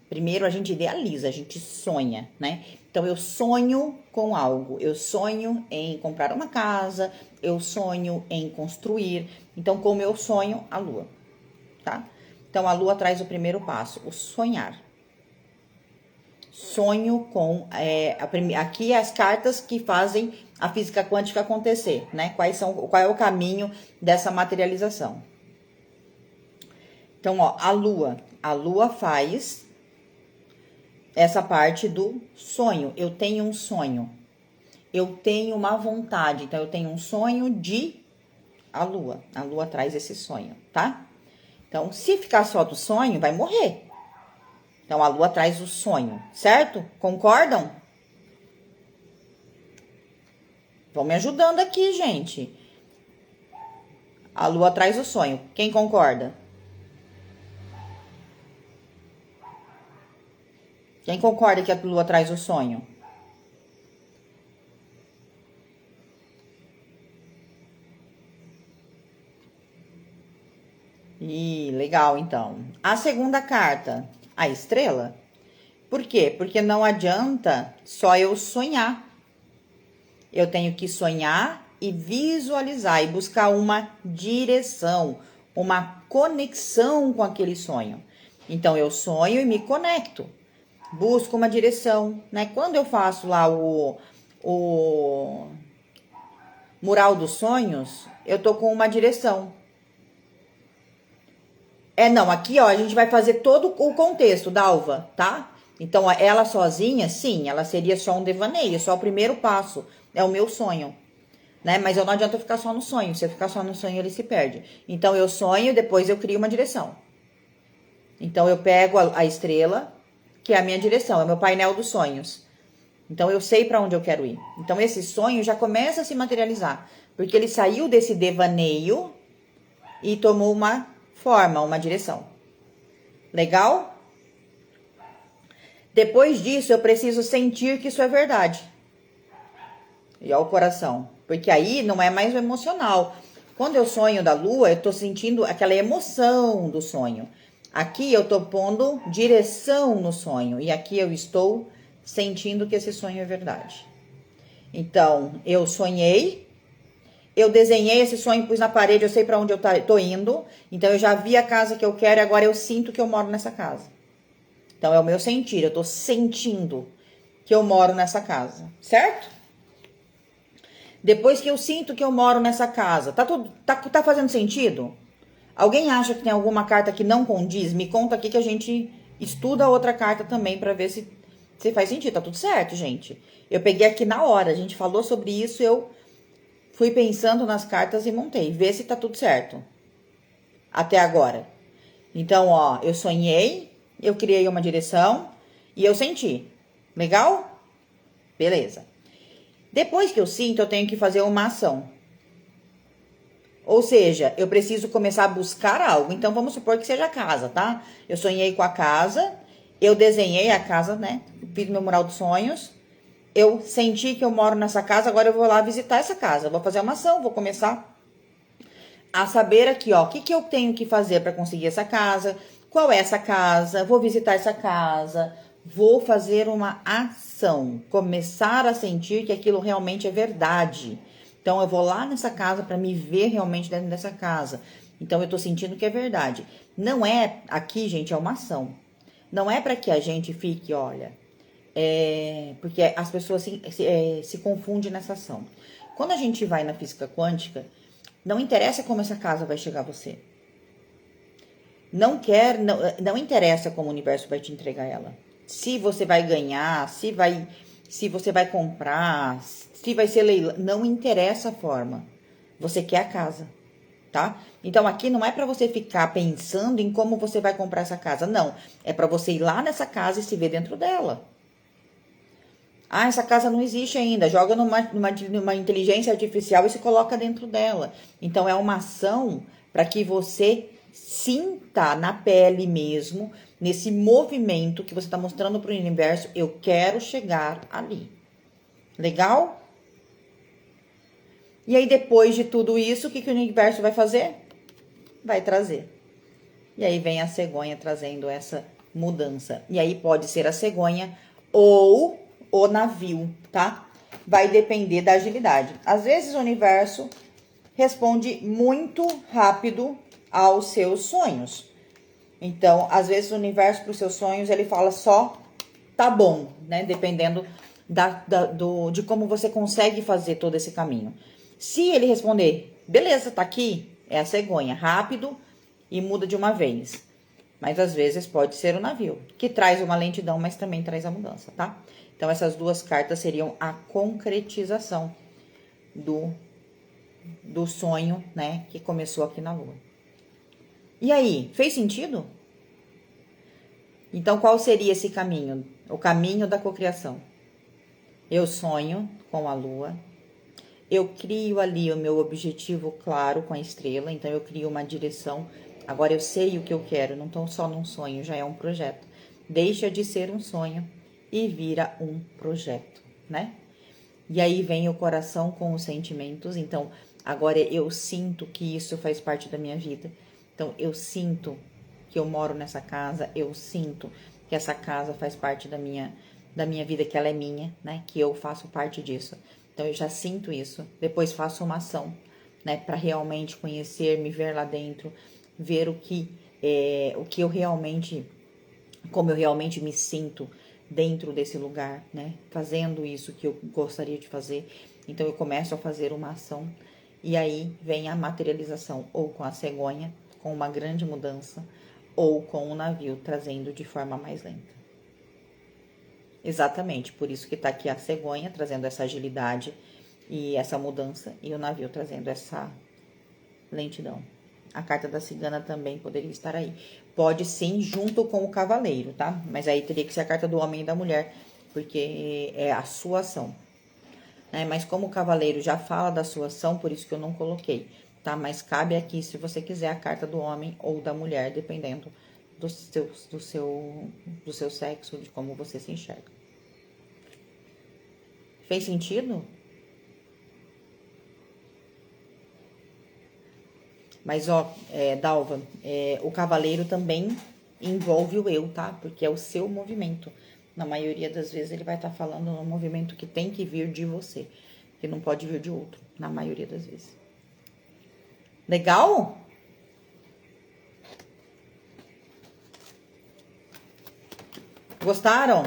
Primeiro a gente idealiza, a gente sonha, né? Então, eu sonho com algo. Eu sonho em comprar uma casa, eu sonho em construir. Então, como eu sonho, a lua, tá? Então, a lua traz o primeiro passo, o sonhar. Sonho com aqui as cartas que fazem a física quântica acontecer, né? Qual é o caminho dessa materialização? Então, ó, a lua faz essa parte do sonho. Eu tenho um sonho. Eu tenho uma vontade, então eu tenho um sonho de a lua. A lua traz esse sonho, tá? Então, se ficar só do sonho, vai morrer. Então, a lua traz o sonho, certo? Concordam? Vão me ajudando aqui, gente. A lua traz o sonho. Quem concorda? Quem concorda que a lua traz o sonho? Legal, então. A segunda carta, a estrela. Por quê? Porque não adianta só eu sonhar. Eu tenho que sonhar e visualizar e buscar uma direção, uma conexão com aquele sonho. Então, eu sonho e me conecto. Busco uma direção, né? Quando eu faço lá o mural dos sonhos, eu tô com uma direção. Não, aqui ó, a gente vai fazer todo o contexto, Dalva, tá? Então, ela sozinha, sim, ela seria só um devaneio, só o primeiro passo, é o meu sonho, né? Mas eu não adianta ficar só no sonho, se eu ficar só no sonho, ele se perde. Então, eu sonho, depois eu crio uma direção. Então, eu pego a estrela, que é a minha direção, é o meu painel dos sonhos. Então, eu sei para onde eu quero ir. Então, esse sonho já começa a se materializar. Porque ele saiu desse devaneio e tomou uma forma, uma direção. Legal? Depois disso, eu preciso sentir que isso é verdade. E ao coração. Porque aí não é mais o emocional. Quando eu sonho da lua, eu tô sentindo aquela emoção do sonho. Aqui eu tô pondo direção no sonho. E aqui eu estou sentindo que esse sonho é verdade. Então, eu sonhei, eu desenhei esse sonho, pus na parede, eu sei para onde eu tô indo. Então, eu já vi a casa que eu quero e agora eu sinto que eu moro nessa casa. Então, é o meu sentir, eu tô sentindo que eu moro nessa casa, certo? Depois que eu sinto que eu moro nessa casa, tá fazendo sentido? Alguém acha que tem alguma carta que não condiz? Me conta aqui que a gente estuda outra carta também para ver se faz sentido. Tá tudo certo, gente. Eu peguei aqui na hora, a gente falou sobre isso, eu fui pensando nas cartas e montei. Vê se tá tudo certo. Até agora. Então, ó, eu sonhei, eu criei uma direção e eu senti. Legal? Beleza. Depois que eu sinto, eu tenho que fazer uma ação. Ou seja, eu preciso começar a buscar algo. Então, vamos supor que seja a casa, tá? Eu sonhei com a casa, eu desenhei a casa, né? Fiz meu mural dos sonhos. Eu senti que eu moro nessa casa, agora eu vou lá visitar essa casa. Vou fazer uma ação, vou começar a saber aqui, ó, o que eu tenho que fazer para conseguir essa casa, qual é essa casa, vou visitar essa casa, vou fazer uma ação, começar a sentir que aquilo realmente é verdade. Então, eu vou lá nessa casa para me ver realmente dentro dessa casa. Então, eu tô sentindo que é verdade. Não é, aqui, gente, é uma ação. Não é para que a gente fique, olha, porque as pessoas se confundem nessa ação. Quando a gente vai na física quântica, não interessa como essa casa vai chegar a você. Não interessa como o universo vai te entregar ela. Se você vai ganhar, se você vai comprar, se vai ser leilão, não interessa a forma. Você quer a casa, tá? Então aqui não é para você ficar pensando em como você vai comprar essa casa, não. É para você ir lá nessa casa e se ver dentro dela. Ah, essa casa não existe ainda. Joga numa inteligência artificial e se coloca dentro dela. Então, é uma ação para que você sinta na pele mesmo, nesse movimento que você está mostrando para o universo, eu quero chegar ali. Legal? E aí, depois de tudo isso, o que o universo vai fazer? Vai trazer. E aí vem a cegonha trazendo essa mudança. E aí pode ser a cegonha ou o navio, tá? Vai depender da agilidade. Às vezes o universo responde muito rápido aos seus sonhos. Então, às vezes o universo para os seus sonhos, ele fala só tá bom, né? Dependendo de como você consegue fazer todo esse caminho. Se ele responder, beleza, tá aqui, é a cegonha, rápido e muda de uma vez. Mas às vezes pode ser o navio, que traz uma lentidão, mas também traz a mudança, tá? Então, essas duas cartas seriam a concretização do sonho, né? Que começou aqui na Lua. E aí, fez sentido? Então, qual seria esse caminho? O caminho da cocriação. Eu sonho com a Lua. Eu crio ali o meu objetivo claro com a estrela. Então, eu crio uma direção. Agora, eu sei o que eu quero. Não estou só num sonho, já é um projeto. Deixa de ser um sonho e vira um projeto, né? E aí vem o coração com os sentimentos. Então, agora eu sinto que isso faz parte da minha vida. Então, eu sinto que eu moro nessa casa, eu sinto que essa casa faz parte da minha vida, que ela é minha, né? Que eu faço parte disso. Então, eu já sinto isso. Depois faço uma ação, né? Para realmente conhecer, me ver lá dentro, ver o que eu realmente, como eu realmente me sinto dentro desse lugar, né? Fazendo isso que eu gostaria de fazer. Então, eu começo a fazer uma ação e aí vem a materialização, ou com a cegonha, com uma grande mudança, ou com o navio trazendo de forma mais lenta. Exatamente, por isso que tá aqui a cegonha trazendo essa agilidade e essa mudança, e o navio trazendo essa lentidão. A carta da cigana também poderia estar aí. Pode sim, junto com o cavaleiro, tá? Mas aí teria que ser a carta do homem e da mulher, porque é a sua ação, né? Mas como o cavaleiro já fala da sua ação, por isso que eu não coloquei, tá? Mas cabe aqui, se você quiser, a carta do homem ou da mulher, dependendo do seu sexo, de como você se enxerga. Fez sentido? Mas, ó, Dalva, o cavaleiro também envolve o eu, tá? Porque é o seu movimento. Na maioria das vezes ele vai estar falando no movimento que tem que vir de você, que não pode vir de outro, na maioria das vezes. Legal? Gostaram?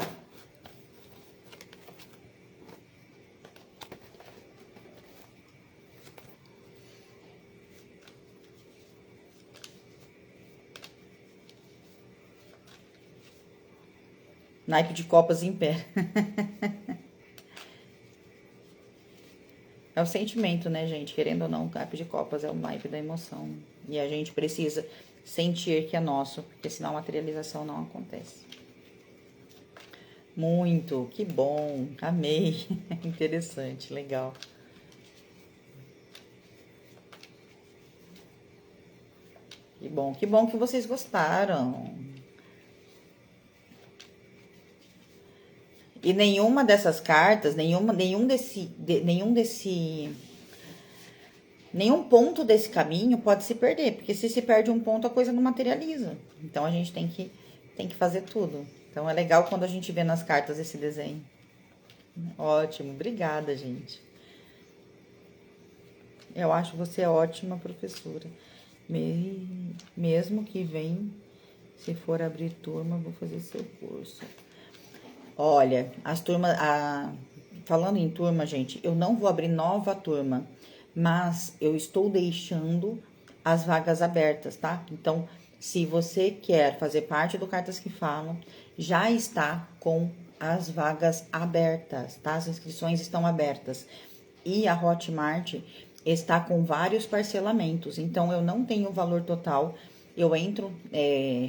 Naipe de copas em pé. É o sentimento, né, gente? Querendo ou não, o naipe de copas é o naipe da emoção. E a gente precisa sentir que é nosso, porque senão a materialização não acontece. Muito, que bom, amei. Interessante, legal. Que bom que vocês gostaram. E nenhuma dessas cartas, nenhum ponto desse caminho pode se perder, porque se perde um ponto, a coisa não materializa. Então a gente tem que fazer tudo. Então é legal quando a gente vê nas cartas esse desenho. Ótimo, obrigada, gente. Eu acho você ótima professora. Mesmo que vem, se for abrir turma, vou fazer seu curso. Olha, falando em turma, gente, eu não vou abrir nova turma, mas eu estou deixando as vagas abertas, tá? Então, se você quer fazer parte do Cartas que Falam, já está com as vagas abertas, tá? As inscrições estão abertas. E a Hotmart está com vários parcelamentos, então eu não tenho o valor total. Eu entro,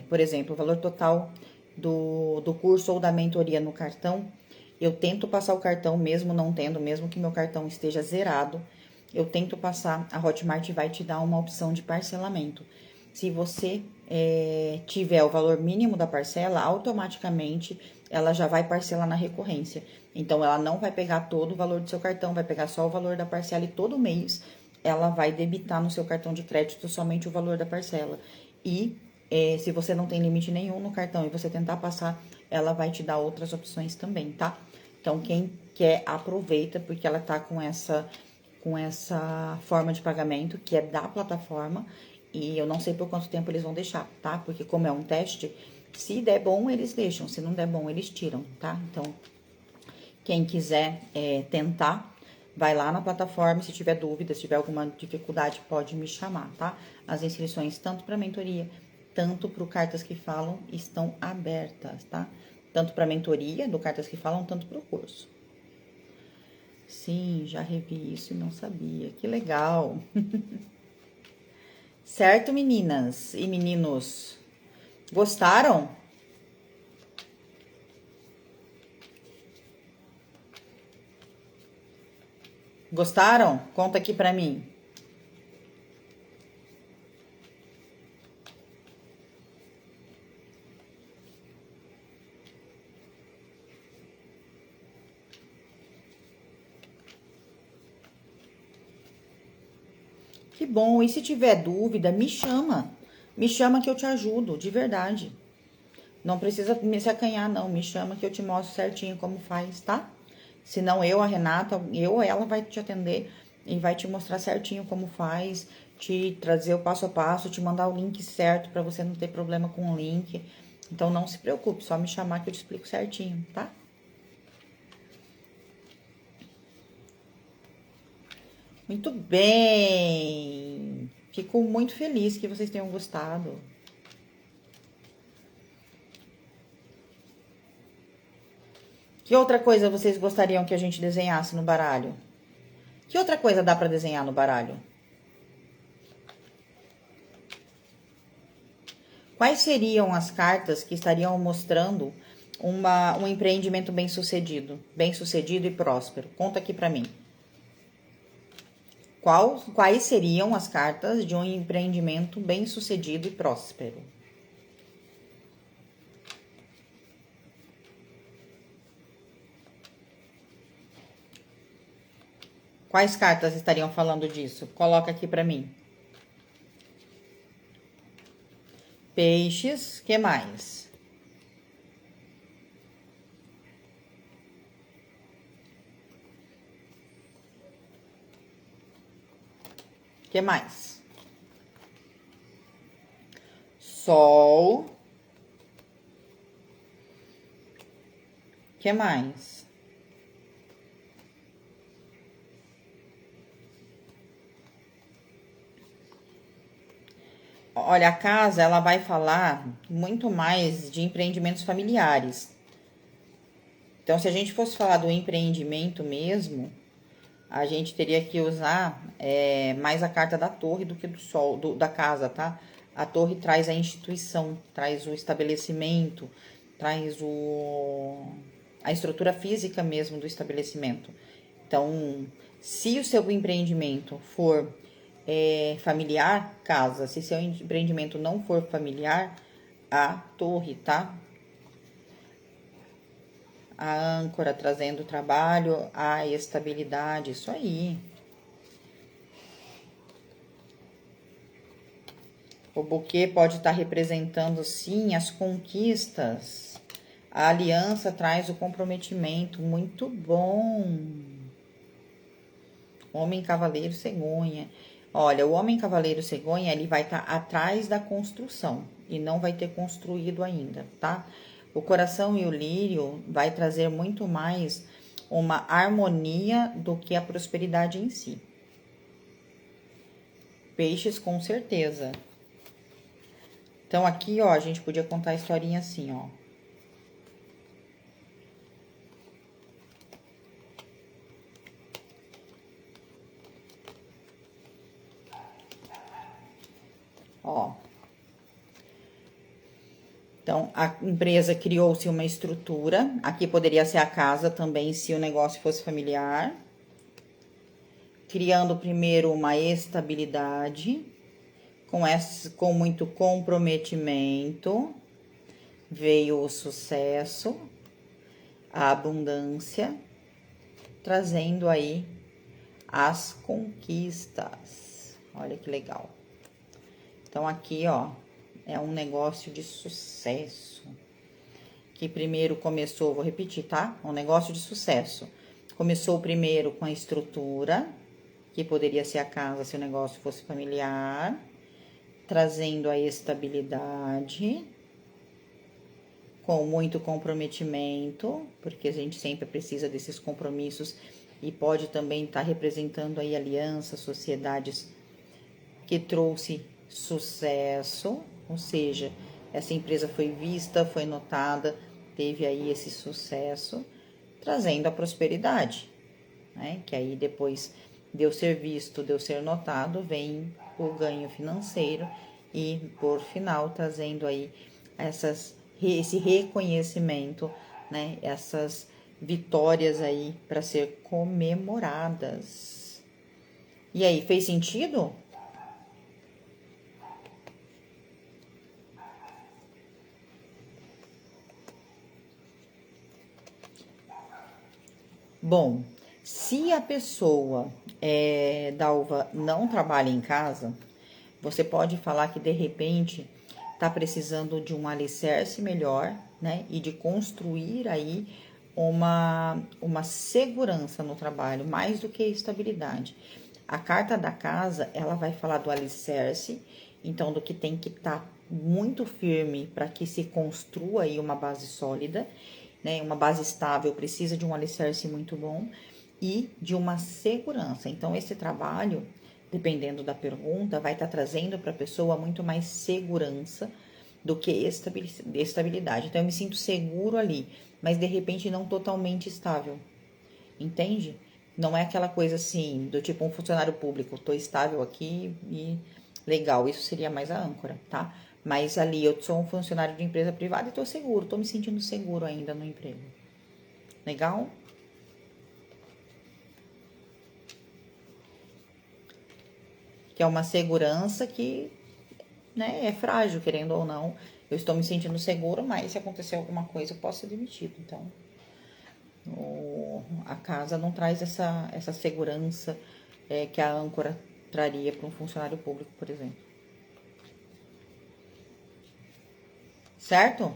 por exemplo, o valor total do curso ou da mentoria no cartão, eu tento passar o cartão mesmo não tendo, mesmo que meu cartão esteja zerado, eu tento passar, a Hotmart vai te dar uma opção de parcelamento. Se você tiver o valor mínimo da parcela, automaticamente ela já vai parcelar na recorrência. Então, ela não vai pegar todo o valor do seu cartão, vai pegar só o valor da parcela e todo mês ela vai debitar no seu cartão de crédito somente o valor da parcela. E se você não tem limite nenhum no cartão e você tentar passar, ela vai te dar outras opções também, tá? Então, quem quer, aproveita, porque ela tá com essa forma de pagamento, que é da plataforma, e eu não sei por quanto tempo eles vão deixar, tá? Porque como é um teste, se der bom, eles deixam, se não der bom, eles tiram, tá? Então, quem quiser tentar, vai lá na plataforma, se tiver dúvida, se tiver alguma dificuldade, pode me chamar, tá? As inscrições, tanto para mentoria, tanto para o Cartas que Falam, estão abertas, tá? Tanto para mentoria do Cartas que Falam, tanto para o curso. Sim, já revi isso e não sabia. Que legal. Certo, meninas e meninos? Gostaram? Gostaram? Conta aqui pra mim. Que bom. E se tiver dúvida, me chama. Me chama que eu te ajudo, de verdade. Não precisa me se acanhar, não. Me chama que eu te mostro certinho como faz, tá? Senão eu, a Renata, eu ou ela vai te atender e vai te mostrar certinho como faz, te trazer o passo a passo, te mandar o link certo pra você não ter problema com o link. Então não se preocupe, só me chamar que eu te explico certinho, tá? Muito bem! Fico muito feliz que vocês tenham gostado. Que outra coisa vocês gostariam que a gente desenhasse no baralho? Que outra coisa dá pra desenhar no baralho? Quais seriam as cartas que estariam mostrando um empreendimento bem sucedido e próspero? Conta aqui pra mim. Quais seriam as cartas de um empreendimento bem sucedido e próspero? Quais cartas estariam falando disso? Coloca aqui pra mim. Peixes, que mais? Que mais? Sol. Que mais? Olha, a casa, ela vai falar muito mais de empreendimentos familiares. Então, se a gente fosse falar do empreendimento mesmo, a gente teria que usar mais a carta da torre do que do sol, da casa, tá? A torre traz a instituição, traz o estabelecimento, traz a estrutura física mesmo do estabelecimento. Então, se o seu empreendimento for familiar, casa. Se seu empreendimento não for familiar, a torre, tá? A âncora trazendo trabalho, a estabilidade, isso aí. O buquê pode estar representando, sim, as conquistas. A aliança traz o comprometimento, muito bom. Homem, cavaleiro, cegonha. Olha, o homem cavaleiro cegonha, ele vai estar atrás da construção e não vai ter construído ainda, tá? O coração e o lírio vai trazer muito mais uma harmonia do que a prosperidade em si. Peixes, com certeza. Então, aqui, ó, a gente podia contar a historinha assim, ó. Ó. Então, a empresa criou-se uma estrutura. Aqui poderia ser a casa também, se o negócio fosse familiar. Criando primeiro uma estabilidade, com muito comprometimento. Veio o sucesso, a abundância, trazendo aí as conquistas. Olha que legal. Então, aqui, ó, é um negócio de sucesso. Que primeiro começou, vou repetir, tá? Um negócio de sucesso. Começou primeiro com a estrutura, que poderia ser a casa se o negócio fosse familiar, trazendo a estabilidade, com muito comprometimento, porque a gente sempre precisa desses compromissos e pode também estar representando aí alianças, sociedades que trouxe sucesso, ou seja, essa empresa foi vista, foi notada, teve aí esse sucesso, trazendo a prosperidade, né? Que aí depois de eu ser visto, de eu ser notado, vem o ganho financeiro e, por final, trazendo aí esse reconhecimento, né? Essas vitórias aí para ser comemoradas. E aí, fez sentido? Bom, se a pessoa, Dalva, não trabalha em casa, você pode falar que de repente tá precisando de um alicerce melhor, né? E de construir aí uma segurança no trabalho, mais do que estabilidade. A carta da casa, ela vai falar do alicerce, então do que tem que estar muito firme para que se construa aí uma base sólida, né? Uma base estável precisa de um alicerce muito bom e de uma segurança. Então, esse trabalho, dependendo da pergunta, vai estar trazendo para a pessoa muito mais segurança do que estabilidade. Então, eu me sinto seguro ali, mas de repente não totalmente estável. Entende? Não é aquela coisa assim, do tipo um funcionário público, tô estável aqui e legal, isso seria mais a âncora, tá? Mas ali eu sou um funcionário de empresa privada e tô seguro, tô me sentindo seguro ainda no emprego. Legal? Que é uma segurança que, né, é frágil, querendo ou não. Eu estou me sentindo seguro, mas se acontecer alguma coisa, eu posso ser demitido. Então, a casa não traz essa segurança que a âncora traria para um funcionário público, por exemplo. Certo?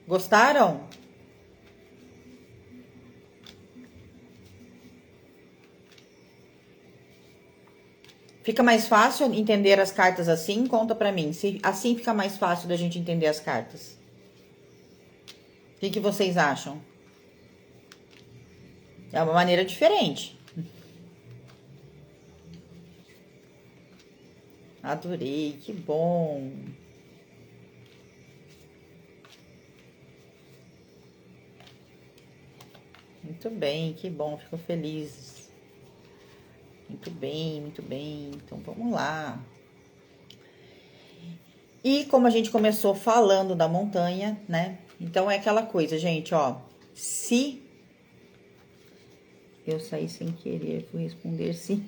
Gostaram? Fica mais fácil entender as cartas assim? Conta pra mim. Se assim fica mais fácil da gente entender as cartas. O que vocês acham? É uma maneira diferente. Adorei, que bom. Muito bem, que bom, fico feliz. Muito bem, muito bem. Então vamos lá. E como a gente começou falando da montanha, né? Então é aquela coisa, gente, ó. Se eu saí sem querer, fui responder sim.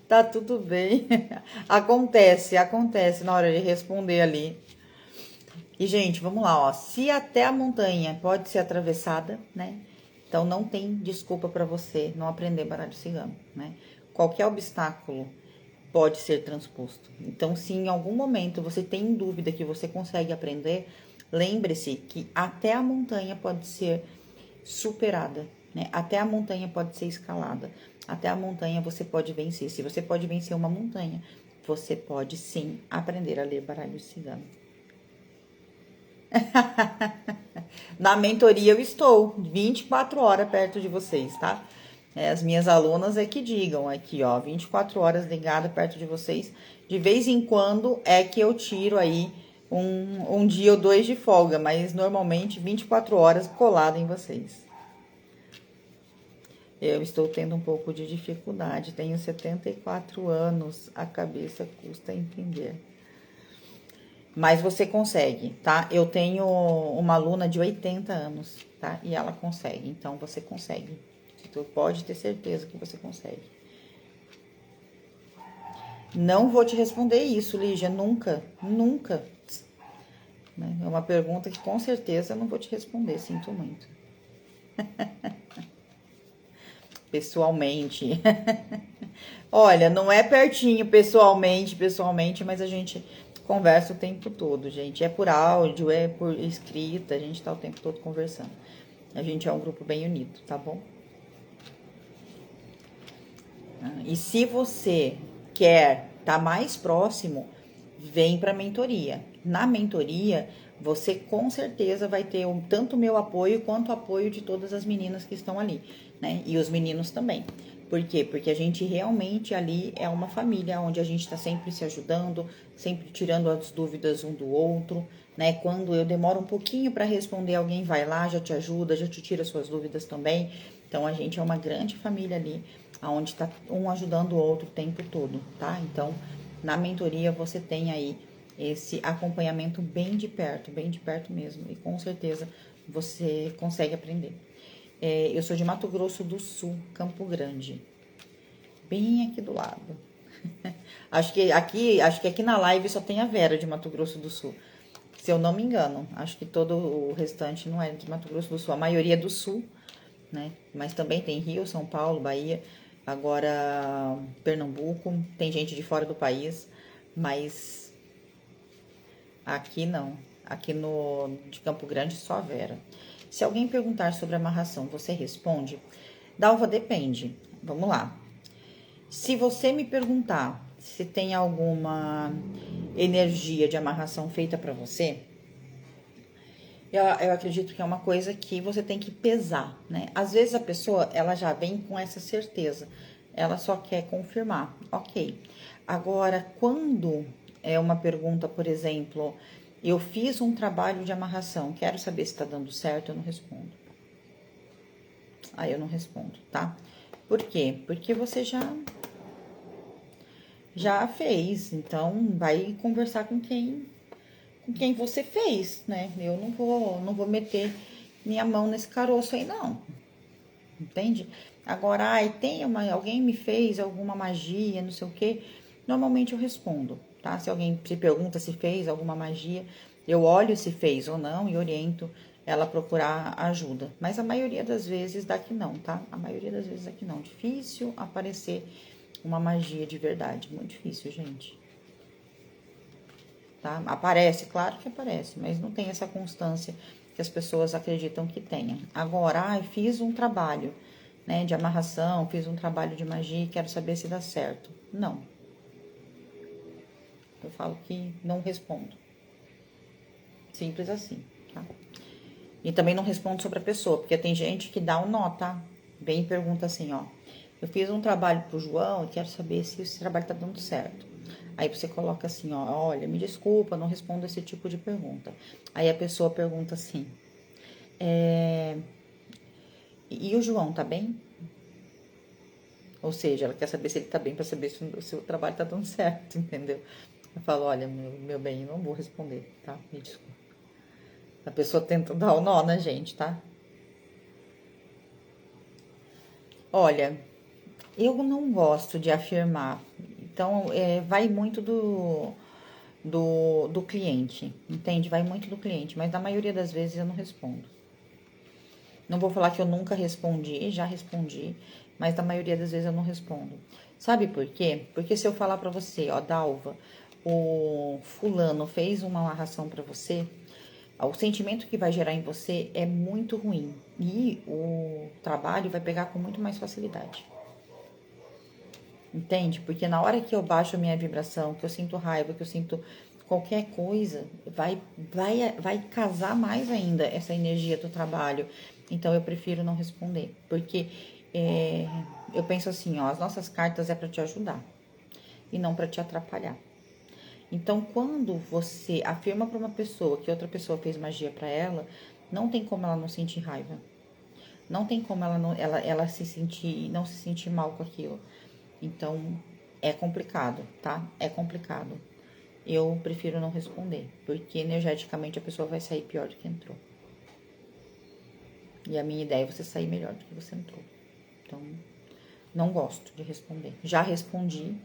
Tá tudo bem. Acontece na hora de responder ali. E, gente, vamos lá, ó. Se até a montanha pode ser atravessada, né? Então não tem desculpa para você não aprender baralho cigano, né? Qualquer obstáculo pode ser transposto. Então, se em algum momento você tem dúvida que você consegue aprender, lembre-se que até a montanha pode ser superada, né? Até a montanha pode ser escalada. Até a montanha você pode vencer. Se você pode vencer uma montanha, você pode sim aprender a ler baralho cigano. Na mentoria eu estou 24 horas perto de vocês, tá? As minhas alunas é que digam aqui, ó, 24 horas ligada perto de vocês. De vez em quando é que eu tiro aí um dia ou dois de folga, mas normalmente 24 horas colada em vocês. Eu estou tendo um pouco de dificuldade, tenho 74 anos, a cabeça custa entender. Mas você consegue, tá? Eu tenho uma aluna de 80 anos, tá? E ela consegue, então você consegue. Tu pode ter certeza que você consegue. Não vou te responder isso, Lígia, nunca, nunca. É uma pergunta que com certeza eu não vou te responder, sinto muito. Pessoalmente. Olha, não é pertinho pessoalmente, mas a gente conversa o tempo todo, gente. É por áudio, é por escrita, a gente tá o tempo todo conversando. A gente é um grupo bem unido, tá bom? E se você quer estar mais próximo, vem para a mentoria. Na mentoria, você com certeza vai ter tanto o meu apoio quanto o apoio de todas as meninas que estão ali, né? E os meninos também. Por quê? Porque a gente realmente ali é uma família onde a gente está sempre se ajudando, sempre tirando as dúvidas um do outro, né? Quando eu demoro um pouquinho para responder, alguém vai lá, já te ajuda, já te tira suas dúvidas também. Então a gente é uma grande família ali, onde está um ajudando o outro o tempo todo, tá? Então na mentoria você tem aí esse acompanhamento bem de perto mesmo, e com certeza você consegue aprender. Eu sou de Mato Grosso do Sul, Campo Grande, bem aqui do lado. Acho que aqui na live só tem a Vera de Mato Grosso do Sul, se eu não me engano. Acho que todo o restante não é de Mato Grosso do Sul, a maioria é do Sul, né? Mas também tem Rio, São Paulo, Bahia, agora Pernambuco, tem gente de fora do país, mas aqui não. Aqui de Campo Grande só a Vera. Se alguém perguntar sobre amarração, você responde? Dalva, depende. Vamos lá. Se você me perguntar se tem alguma energia de amarração feita para você, eu acredito que é uma coisa que você tem que pesar, né? Às vezes a pessoa, ela já vem com essa certeza, ela só quer confirmar, ok. Agora, quando é uma pergunta, por exemplo, eu fiz um trabalho de amarração, quero saber se tá dando certo, eu não respondo. Aí eu não respondo, tá? Por quê? Porque você já fez, então vai conversar com quem você fez, né? Eu não vou meter minha mão nesse caroço aí, não. Entende? Agora, ai, alguém me fez alguma magia, não sei o quê. Normalmente eu respondo, tá? Se alguém se pergunta se fez alguma magia, eu olho se fez ou não e oriento ela a procurar ajuda. Mas a maioria das vezes dá que não, tá? A maioria das vezes dá que não. Difícil aparecer uma magia de verdade. Muito difícil, gente. Tá? Aparece, claro que aparece, mas não tem essa constância que as pessoas acreditam que tenha. Agora, fiz um trabalho, né, de amarração, fiz um trabalho de magia e quero saber se dá certo. Não. Eu falo que não respondo. Simples assim, tá? E também não respondo sobre a pessoa, porque tem gente que dá um nó, tá? Vem e pergunta assim, ó. Eu fiz um trabalho pro João e quero saber se esse trabalho tá dando certo. Aí você coloca assim, ó, olha, me desculpa, não respondo esse tipo de pergunta. Aí a pessoa pergunta assim, e o João tá bem? Ou seja, ela quer saber se ele tá bem pra saber se o trabalho tá dando certo, entendeu? Eu falo, olha, meu bem, eu não vou responder, tá? Me desculpa. A pessoa tenta dar o nó na gente, tá? Olha, eu não gosto de afirmar. Então, vai muito do cliente, entende? Vai muito do cliente, mas na maioria das vezes eu não respondo. Não vou falar que eu nunca respondi, já respondi, mas na maioria das vezes eu não respondo. Sabe por quê? Porque se eu falar pra você, ó, Dalva, o fulano fez uma amarração pra você, o sentimento que vai gerar em você é muito ruim e o trabalho vai pegar com muito mais facilidade. Entende? Porque na hora que eu baixo a minha vibração, que eu sinto raiva, que eu sinto qualquer coisa, vai casar mais ainda essa energia do trabalho. Então eu prefiro não responder, porque eu penso assim, ó, as nossas cartas é para te ajudar e não para te atrapalhar. Então, quando você afirma para uma pessoa que outra pessoa fez magia para ela, não tem como ela não sentir raiva. Não tem como ela não se sentir mal com aquilo. Então, é complicado, tá? É complicado. Eu prefiro não responder, porque energeticamente a pessoa vai sair pior do que entrou. E a minha ideia é você sair melhor do que você entrou. Então, não gosto de responder. Já respondi,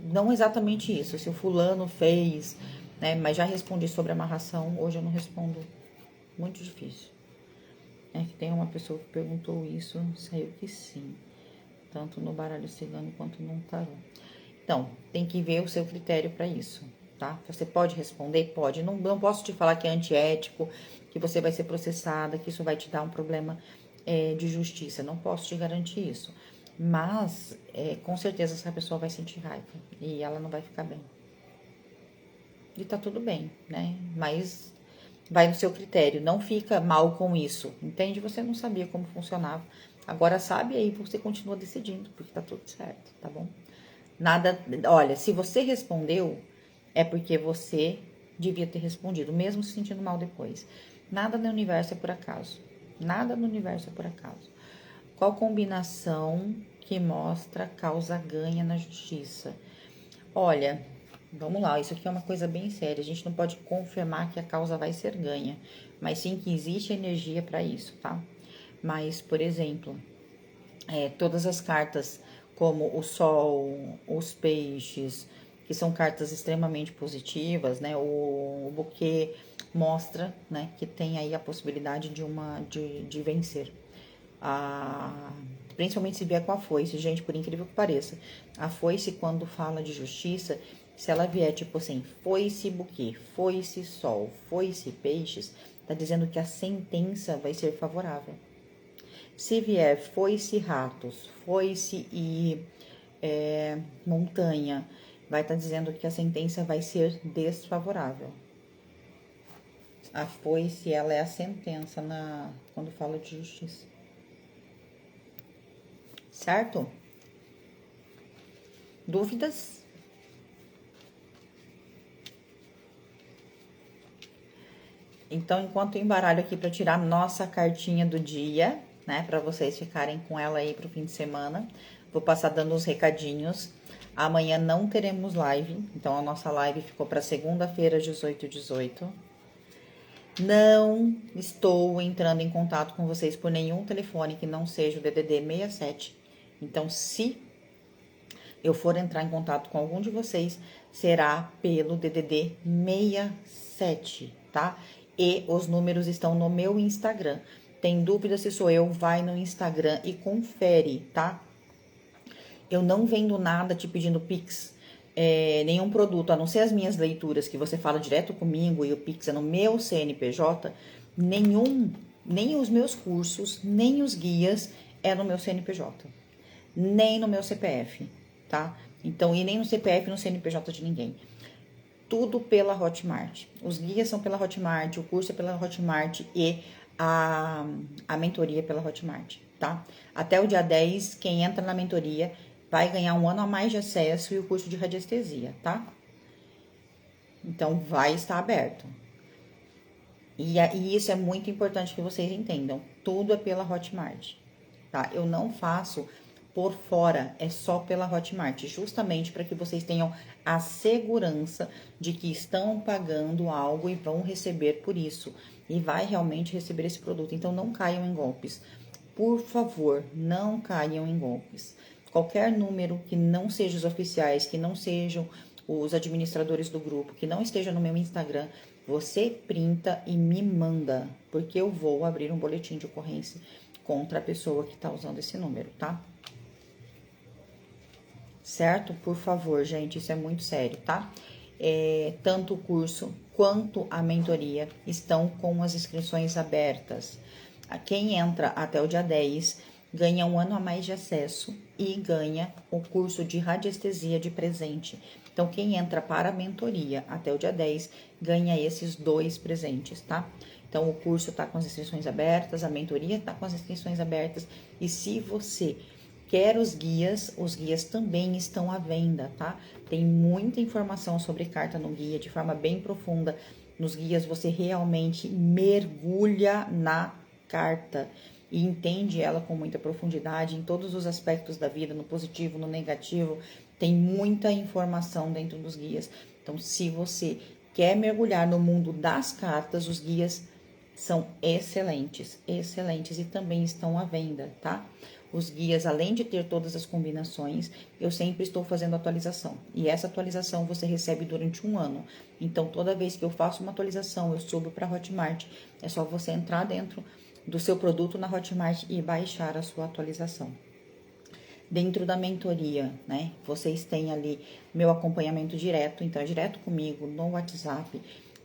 não exatamente isso. Se o fulano fez, né? Mas já respondi sobre amarração. Hoje eu não respondo. Muito difícil. É que tem uma pessoa que perguntou isso, saiu que sim. Tanto no baralho cigano quanto no tarô. Então, tem que ver o seu critério para isso, tá? Você pode responder? Pode. Não posso te falar que é antiético, que você vai ser processada, que isso vai te dar um problema de justiça. Não posso te garantir isso. Mas, com certeza, essa pessoa vai sentir raiva e ela não vai ficar bem. E tá tudo bem, né? Mas vai no seu critério, não fica mal com isso, entende? Você não sabia como funcionava. Agora sabe, aí você continua decidindo, porque tá tudo certo, tá bom? Nada, olha, se você respondeu, é porque você devia ter respondido, mesmo se sentindo mal depois. Nada no universo é por acaso. Nada no universo é por acaso. Qual combinação que mostra causa ganha na justiça? Olha, vamos lá, isso aqui é uma coisa bem séria. A gente não pode confirmar que a causa vai ser ganha, mas sim que existe energia para isso, tá? Mas, por exemplo, todas as cartas, como o Sol, os Peixes, que são cartas extremamente positivas, né? O buquê mostra, né, que tem aí a possibilidade de vencer. Principalmente se vier com a foice, gente, por incrível que pareça. A foice, quando fala de justiça, se ela vier tipo assim, foice buquê, foice sol, foice peixes, tá dizendo que a sentença vai ser favorável. Se vier foice ratos, foice e montanha, vai estar dizendo que a sentença vai ser desfavorável. A foice, ela é a sentença quando fala de justiça. Certo? Dúvidas? Então, enquanto eu embaralho aqui para tirar nossa cartinha do dia, né? Para vocês ficarem com ela aí pro fim de semana. Vou passar dando uns recadinhos. Amanhã não teremos live, então a nossa live ficou para segunda-feira, 18h18. Não estou entrando em contato com vocês por nenhum telefone que não seja o DDD 67. Então, se eu for entrar em contato com algum de vocês, será pelo DDD 67, tá? E os números estão no meu Instagram. Tem dúvida se sou eu? Vai no Instagram e confere, tá? Eu não vendo nada te pedindo Pix, nenhum produto, a não ser as minhas leituras, que você fala direto comigo e o Pix é no meu CNPJ, nem os meus cursos, nem os guias é no meu CNPJ, nem no meu CPF, tá? Então, e nem no CPF e no CNPJ de ninguém. Tudo pela Hotmart. Os guias são pela Hotmart, o curso é pela Hotmart e a mentoria pela Hotmart, tá? Até o dia 10, quem entra na mentoria vai ganhar 1 ano a mais de acesso e o curso de radiestesia, tá? Então, vai estar aberto. E isso é muito importante que vocês entendam. Tudo é pela Hotmart, tá? Eu não faço por fora, é só pela Hotmart, justamente para que vocês tenham a segurança de que estão pagando algo e vão receber por isso. E vai realmente receber esse produto. Então, não caiam em golpes. Por favor, não caiam em golpes. Qualquer número que não seja os oficiais, que não sejam os administradores do grupo, que não esteja no meu Instagram, você printa e me manda, porque eu vou abrir um boletim de ocorrência contra a pessoa que está usando esse número, tá? Certo? Por favor, gente, isso é muito sério, tá? Tanto o curso quanto a mentoria estão com as inscrições abertas. Quem entra até o dia 10 ganha 1 ano a mais de acesso e ganha o curso de radiestesia de presente. Então, quem entra para a mentoria até o dia 10 ganha esses 2 presentes, tá? Então, o curso tá com as inscrições abertas, a mentoria tá com as inscrições abertas. E se você quer os guias também estão à venda, tá? Tem muita informação sobre carta no guia, de forma bem profunda. Nos guias, você realmente mergulha na carta e entende ela com muita profundidade em todos os aspectos da vida, no positivo, no negativo. Tem muita informação dentro dos guias. Então, se você quer mergulhar no mundo das cartas, os guias são excelentes, excelentes e também estão à venda, tá? Os guias, além de ter todas as combinações, eu sempre estou fazendo atualização. E essa atualização você recebe durante 1 ano. Então, toda vez que eu faço uma atualização, eu subo para a Hotmart. É só você entrar dentro do seu produto na Hotmart e baixar a sua atualização. Dentro da mentoria, né? Vocês têm ali meu acompanhamento direto, então é direto comigo no WhatsApp.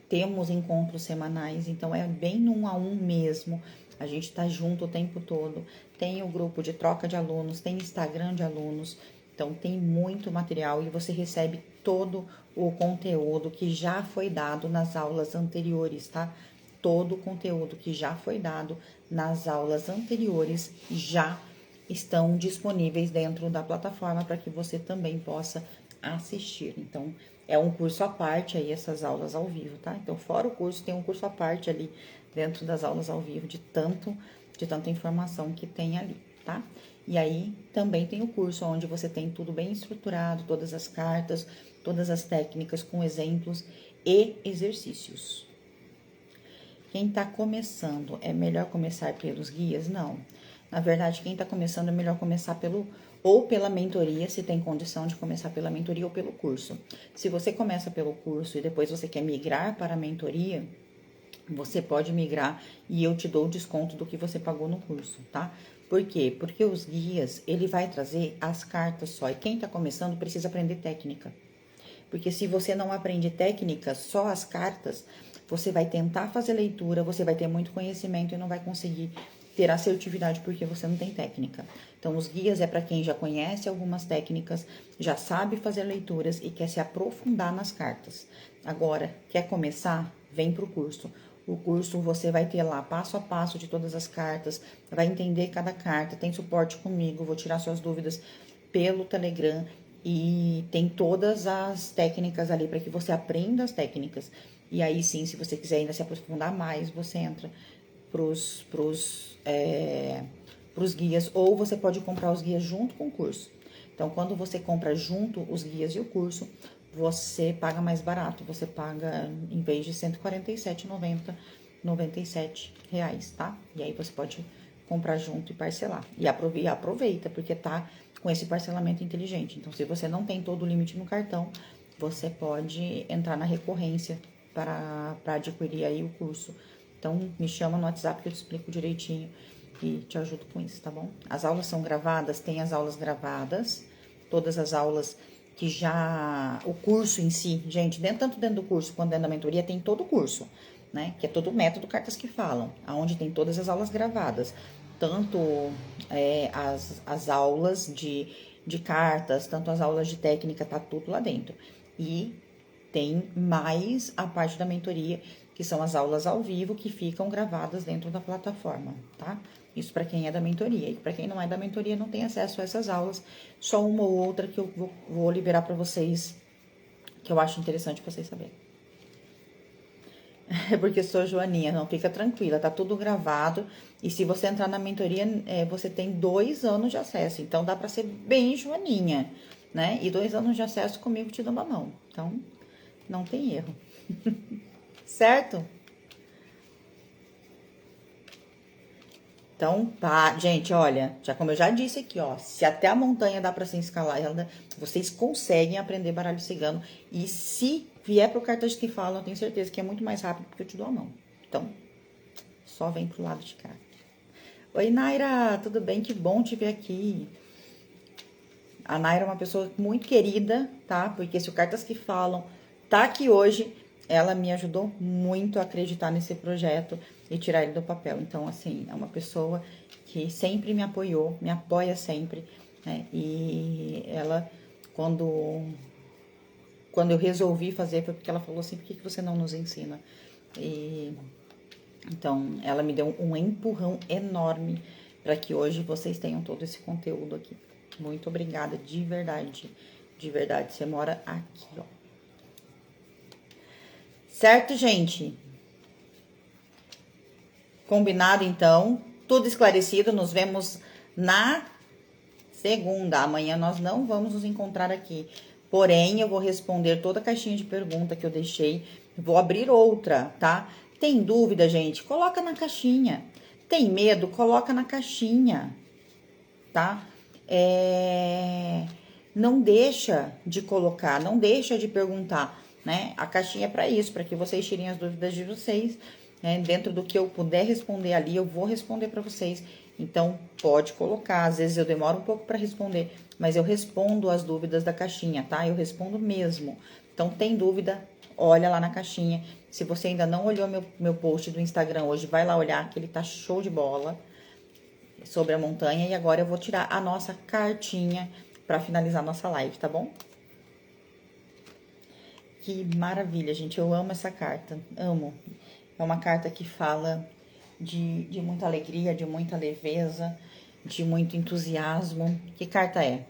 Temos encontros semanais, então é bem no 1 a 1 mesmo. A gente tá junto o tempo todo. Tem o grupo de troca de alunos, tem Instagram de alunos. Então tem muito material e você recebe todo o conteúdo que já foi dado nas aulas anteriores, tá? Todo o conteúdo que já foi dado nas aulas anteriores já estão disponíveis dentro da plataforma para que você também possa assistir. Então, é um curso à parte aí, essas aulas ao vivo, tá? Então, fora o curso, tem um curso à parte ali dentro das aulas ao vivo, de tanta informação que tem ali, tá? E aí, também tem o curso onde você tem tudo bem estruturado, todas as cartas, todas as técnicas com exemplos e exercícios. Quem tá começando, é melhor começar pelos guias? Não. Na verdade, quem tá começando, é melhor começar pela mentoria, se tem condição de começar pela mentoria ou pelo curso. Se você começa pelo curso e depois você quer migrar para a mentoria, você pode migrar e eu te dou o desconto do que você pagou no curso, tá? Por quê? Porque os guias, ele vai trazer as cartas só. E quem tá começando precisa aprender técnica. Porque se você não aprende técnica, só as cartas, você vai tentar fazer leitura, você vai ter muito conhecimento e não vai conseguir ter assertividade porque você não tem técnica. Então, os guias é para quem já conhece algumas técnicas, já sabe fazer leituras e quer se aprofundar nas cartas. Agora, quer começar? Vem para o curso. O curso você vai ter lá passo a passo de todas as cartas, vai entender cada carta, tem suporte comigo, vou tirar suas dúvidas pelo Telegram e tem todas as técnicas ali para que você aprenda as técnicas. E aí sim, se você quiser ainda se aprofundar mais, você entra para os guias, ou você pode comprar os guias junto com o curso. Então, quando você compra junto os guias e o curso, você paga mais barato. Você paga, em vez de R$ 147,90, R$ 97, tá? E aí você pode comprar junto e parcelar. E aproveita, porque tá com esse parcelamento inteligente. Então, se você não tem todo o limite no cartão, você pode entrar na recorrência para adquirir aí o curso. Então, me chama no WhatsApp que eu te explico direitinho e te ajudo com isso, tá bom? As aulas são gravadas, tem as aulas gravadas, todas as aulas que já... O curso em si, gente, tanto dentro do curso quanto dentro da mentoria, tem todo o curso, né? Que é todo o método Cartas que Falam, onde tem todas as aulas gravadas. Tanto as aulas de cartas, tanto as aulas de técnica, tá tudo lá dentro. E tem mais a parte da mentoria, que são as aulas ao vivo que ficam gravadas dentro da plataforma, tá? Isso para quem é da mentoria. E para quem não é da mentoria, não tem acesso a essas aulas, só uma ou outra que eu vou liberar para vocês, que eu acho interessante vocês saberem. É porque sou joaninha, não, fica tranquila, tá tudo gravado. E se você entrar na mentoria, você tem 2 anos de acesso, então dá para ser bem joaninha, né? E 2 anos de acesso comigo te dou uma mão, então não tem erro. Certo? Então, tá, gente, olha, como eu já disse aqui, ó, se até a montanha dá pra se escalar, vocês conseguem aprender baralho cigano. E se vier pro Cartas que Falam, eu tenho certeza que é muito mais rápido porque eu te dou a mão. Então, só vem pro lado de cá. Oi, Naira, tudo bem? Que bom te ver aqui. A Naira é uma pessoa muito querida, tá? Porque se o Cartas que Falam tá aqui hoje, ela me ajudou muito a acreditar nesse projeto e tirar ele do papel. Então, assim, é uma pessoa que sempre me apoiou, me apoia sempre, né? E ela, quando eu resolvi fazer, foi porque ela falou assim, por que você não nos ensina? Então, ela me deu um empurrão enorme para que hoje vocês tenham todo esse conteúdo aqui. Muito obrigada, de verdade. De verdade, você mora aqui, ó. Certo, gente? Combinado, então. Tudo esclarecido. Nos vemos na segunda. Amanhã nós não vamos nos encontrar aqui. Porém, eu vou responder toda a caixinha de pergunta que eu deixei. Vou abrir outra, tá? Tem dúvida, gente? Coloca na caixinha. Tem medo? Coloca na caixinha, tá? Não deixa de colocar, não deixa de perguntar, né? A caixinha é para isso, para que vocês tirem as dúvidas de vocês, né? Dentro do que eu puder responder ali, eu vou responder para vocês. Então, pode colocar. Às vezes eu demoro um pouco para responder, mas eu respondo as dúvidas da caixinha, tá? Eu respondo mesmo. Então, tem dúvida? Olha lá na caixinha. Se você ainda não olhou meu post do Instagram hoje, vai lá olhar, que ele tá show de bola sobre a montanha. E agora eu vou tirar a nossa cartinha para finalizar nossa live, tá bom? Que maravilha, gente. Eu amo essa carta. Amo. É uma carta que fala de muita alegria, de muita leveza, de muito entusiasmo. Que carta é?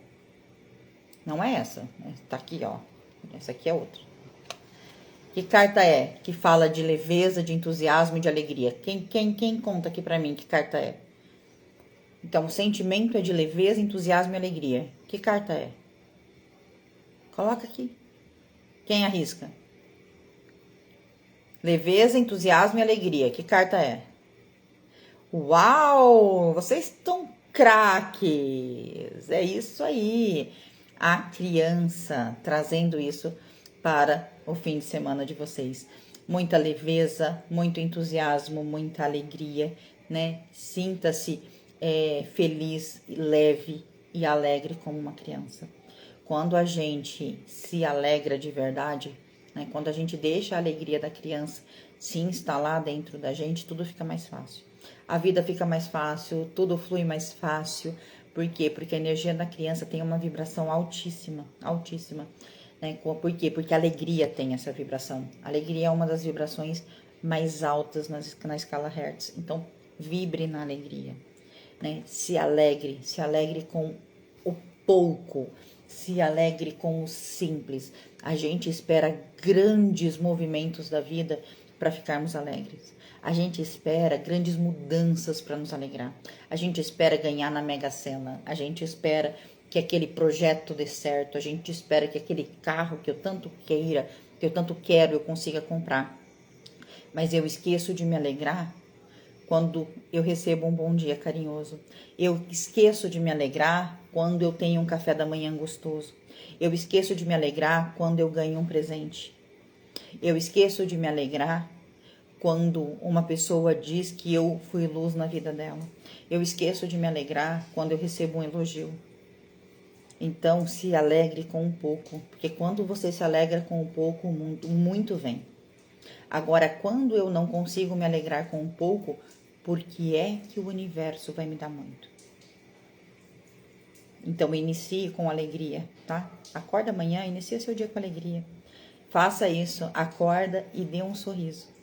Não é essa. Tá aqui, ó. Essa aqui é outra. Que carta é que fala de leveza, de entusiasmo e de alegria? Quem conta aqui pra mim que carta é? Então, o sentimento é de leveza, entusiasmo e alegria. Que carta é? Coloca aqui. Quem arrisca? Leveza, entusiasmo e alegria. Que carta é? Uau! Vocês estão craques! É isso aí. A criança trazendo isso para o fim de semana de vocês. Muita leveza, muito entusiasmo, muita alegria, né? Sinta-se feliz, leve e alegre como uma criança. Quando a gente se alegra de verdade, né? Quando a gente deixa a alegria da criança se instalar dentro da gente, tudo fica mais fácil. A vida fica mais fácil, tudo flui mais fácil. Por quê? Porque a energia da criança tem uma vibração altíssima, altíssima. Né? Por quê? Porque a alegria tem essa vibração. A alegria é uma das vibrações mais altas na escala Hertz. Então, vibre na alegria. Né? Se alegre com o pouco, se alegre com o simples. A gente espera grandes movimentos da vida para ficarmos alegres. A gente espera grandes mudanças para nos alegrar. A gente espera ganhar na Mega Sena. A gente espera que aquele projeto dê certo. A gente espera que aquele carro que eu tanto queira, que eu tanto quero, eu consiga comprar. Mas eu esqueço de me alegrar quando eu recebo um bom dia carinhoso. Eu esqueço de me alegrar quando eu tenho um café da manhã gostoso. Eu esqueço de me alegrar quando eu ganho um presente. Eu esqueço de me alegrar quando uma pessoa diz que eu fui luz na vida dela. Eu esqueço de me alegrar quando eu recebo um elogio. Então, se alegre com um pouco, porque quando você se alegra com um pouco, muito vem. Agora, quando eu não consigo me alegrar com um pouco, por que é que o universo vai me dar muito? Então, inicie com alegria, tá? Acorda amanhã, inicie seu dia com alegria. Faça isso, acorda e dê um sorriso.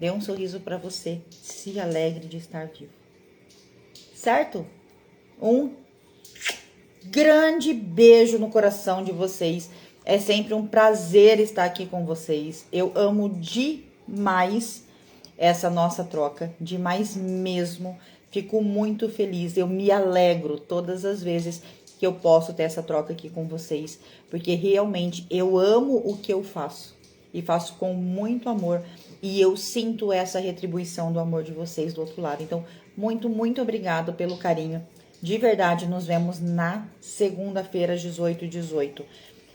Dê um sorriso para você, se alegre de estar vivo. Certo? Um grande beijo no coração de vocês. É sempre um prazer estar aqui com vocês. Eu amo demais essa nossa troca, demais mesmo. Fico muito feliz. Eu me alegro todas as vezes que eu posso ter essa troca aqui com vocês, porque realmente eu amo o que eu faço e faço com muito amor, e eu sinto essa retribuição do amor de vocês do outro lado. Então, muito, muito obrigado pelo carinho. De verdade, nos vemos na segunda-feira, às 18h18.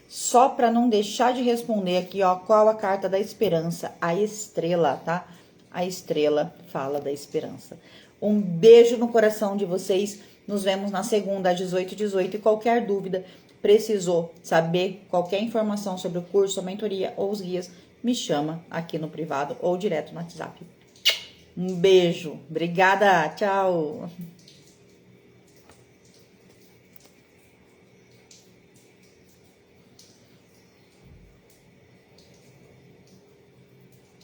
Só para não deixar de responder aqui, ó, qual a carta da esperança? A estrela, tá? A estrela fala da esperança. Um beijo no coração de vocês. Nos vemos na segunda, às 18h18. E qualquer dúvida, precisou saber qualquer informação sobre o curso, a mentoria ou os guias, me chama aqui no privado ou direto no WhatsApp. Um beijo. Obrigada. Tchau.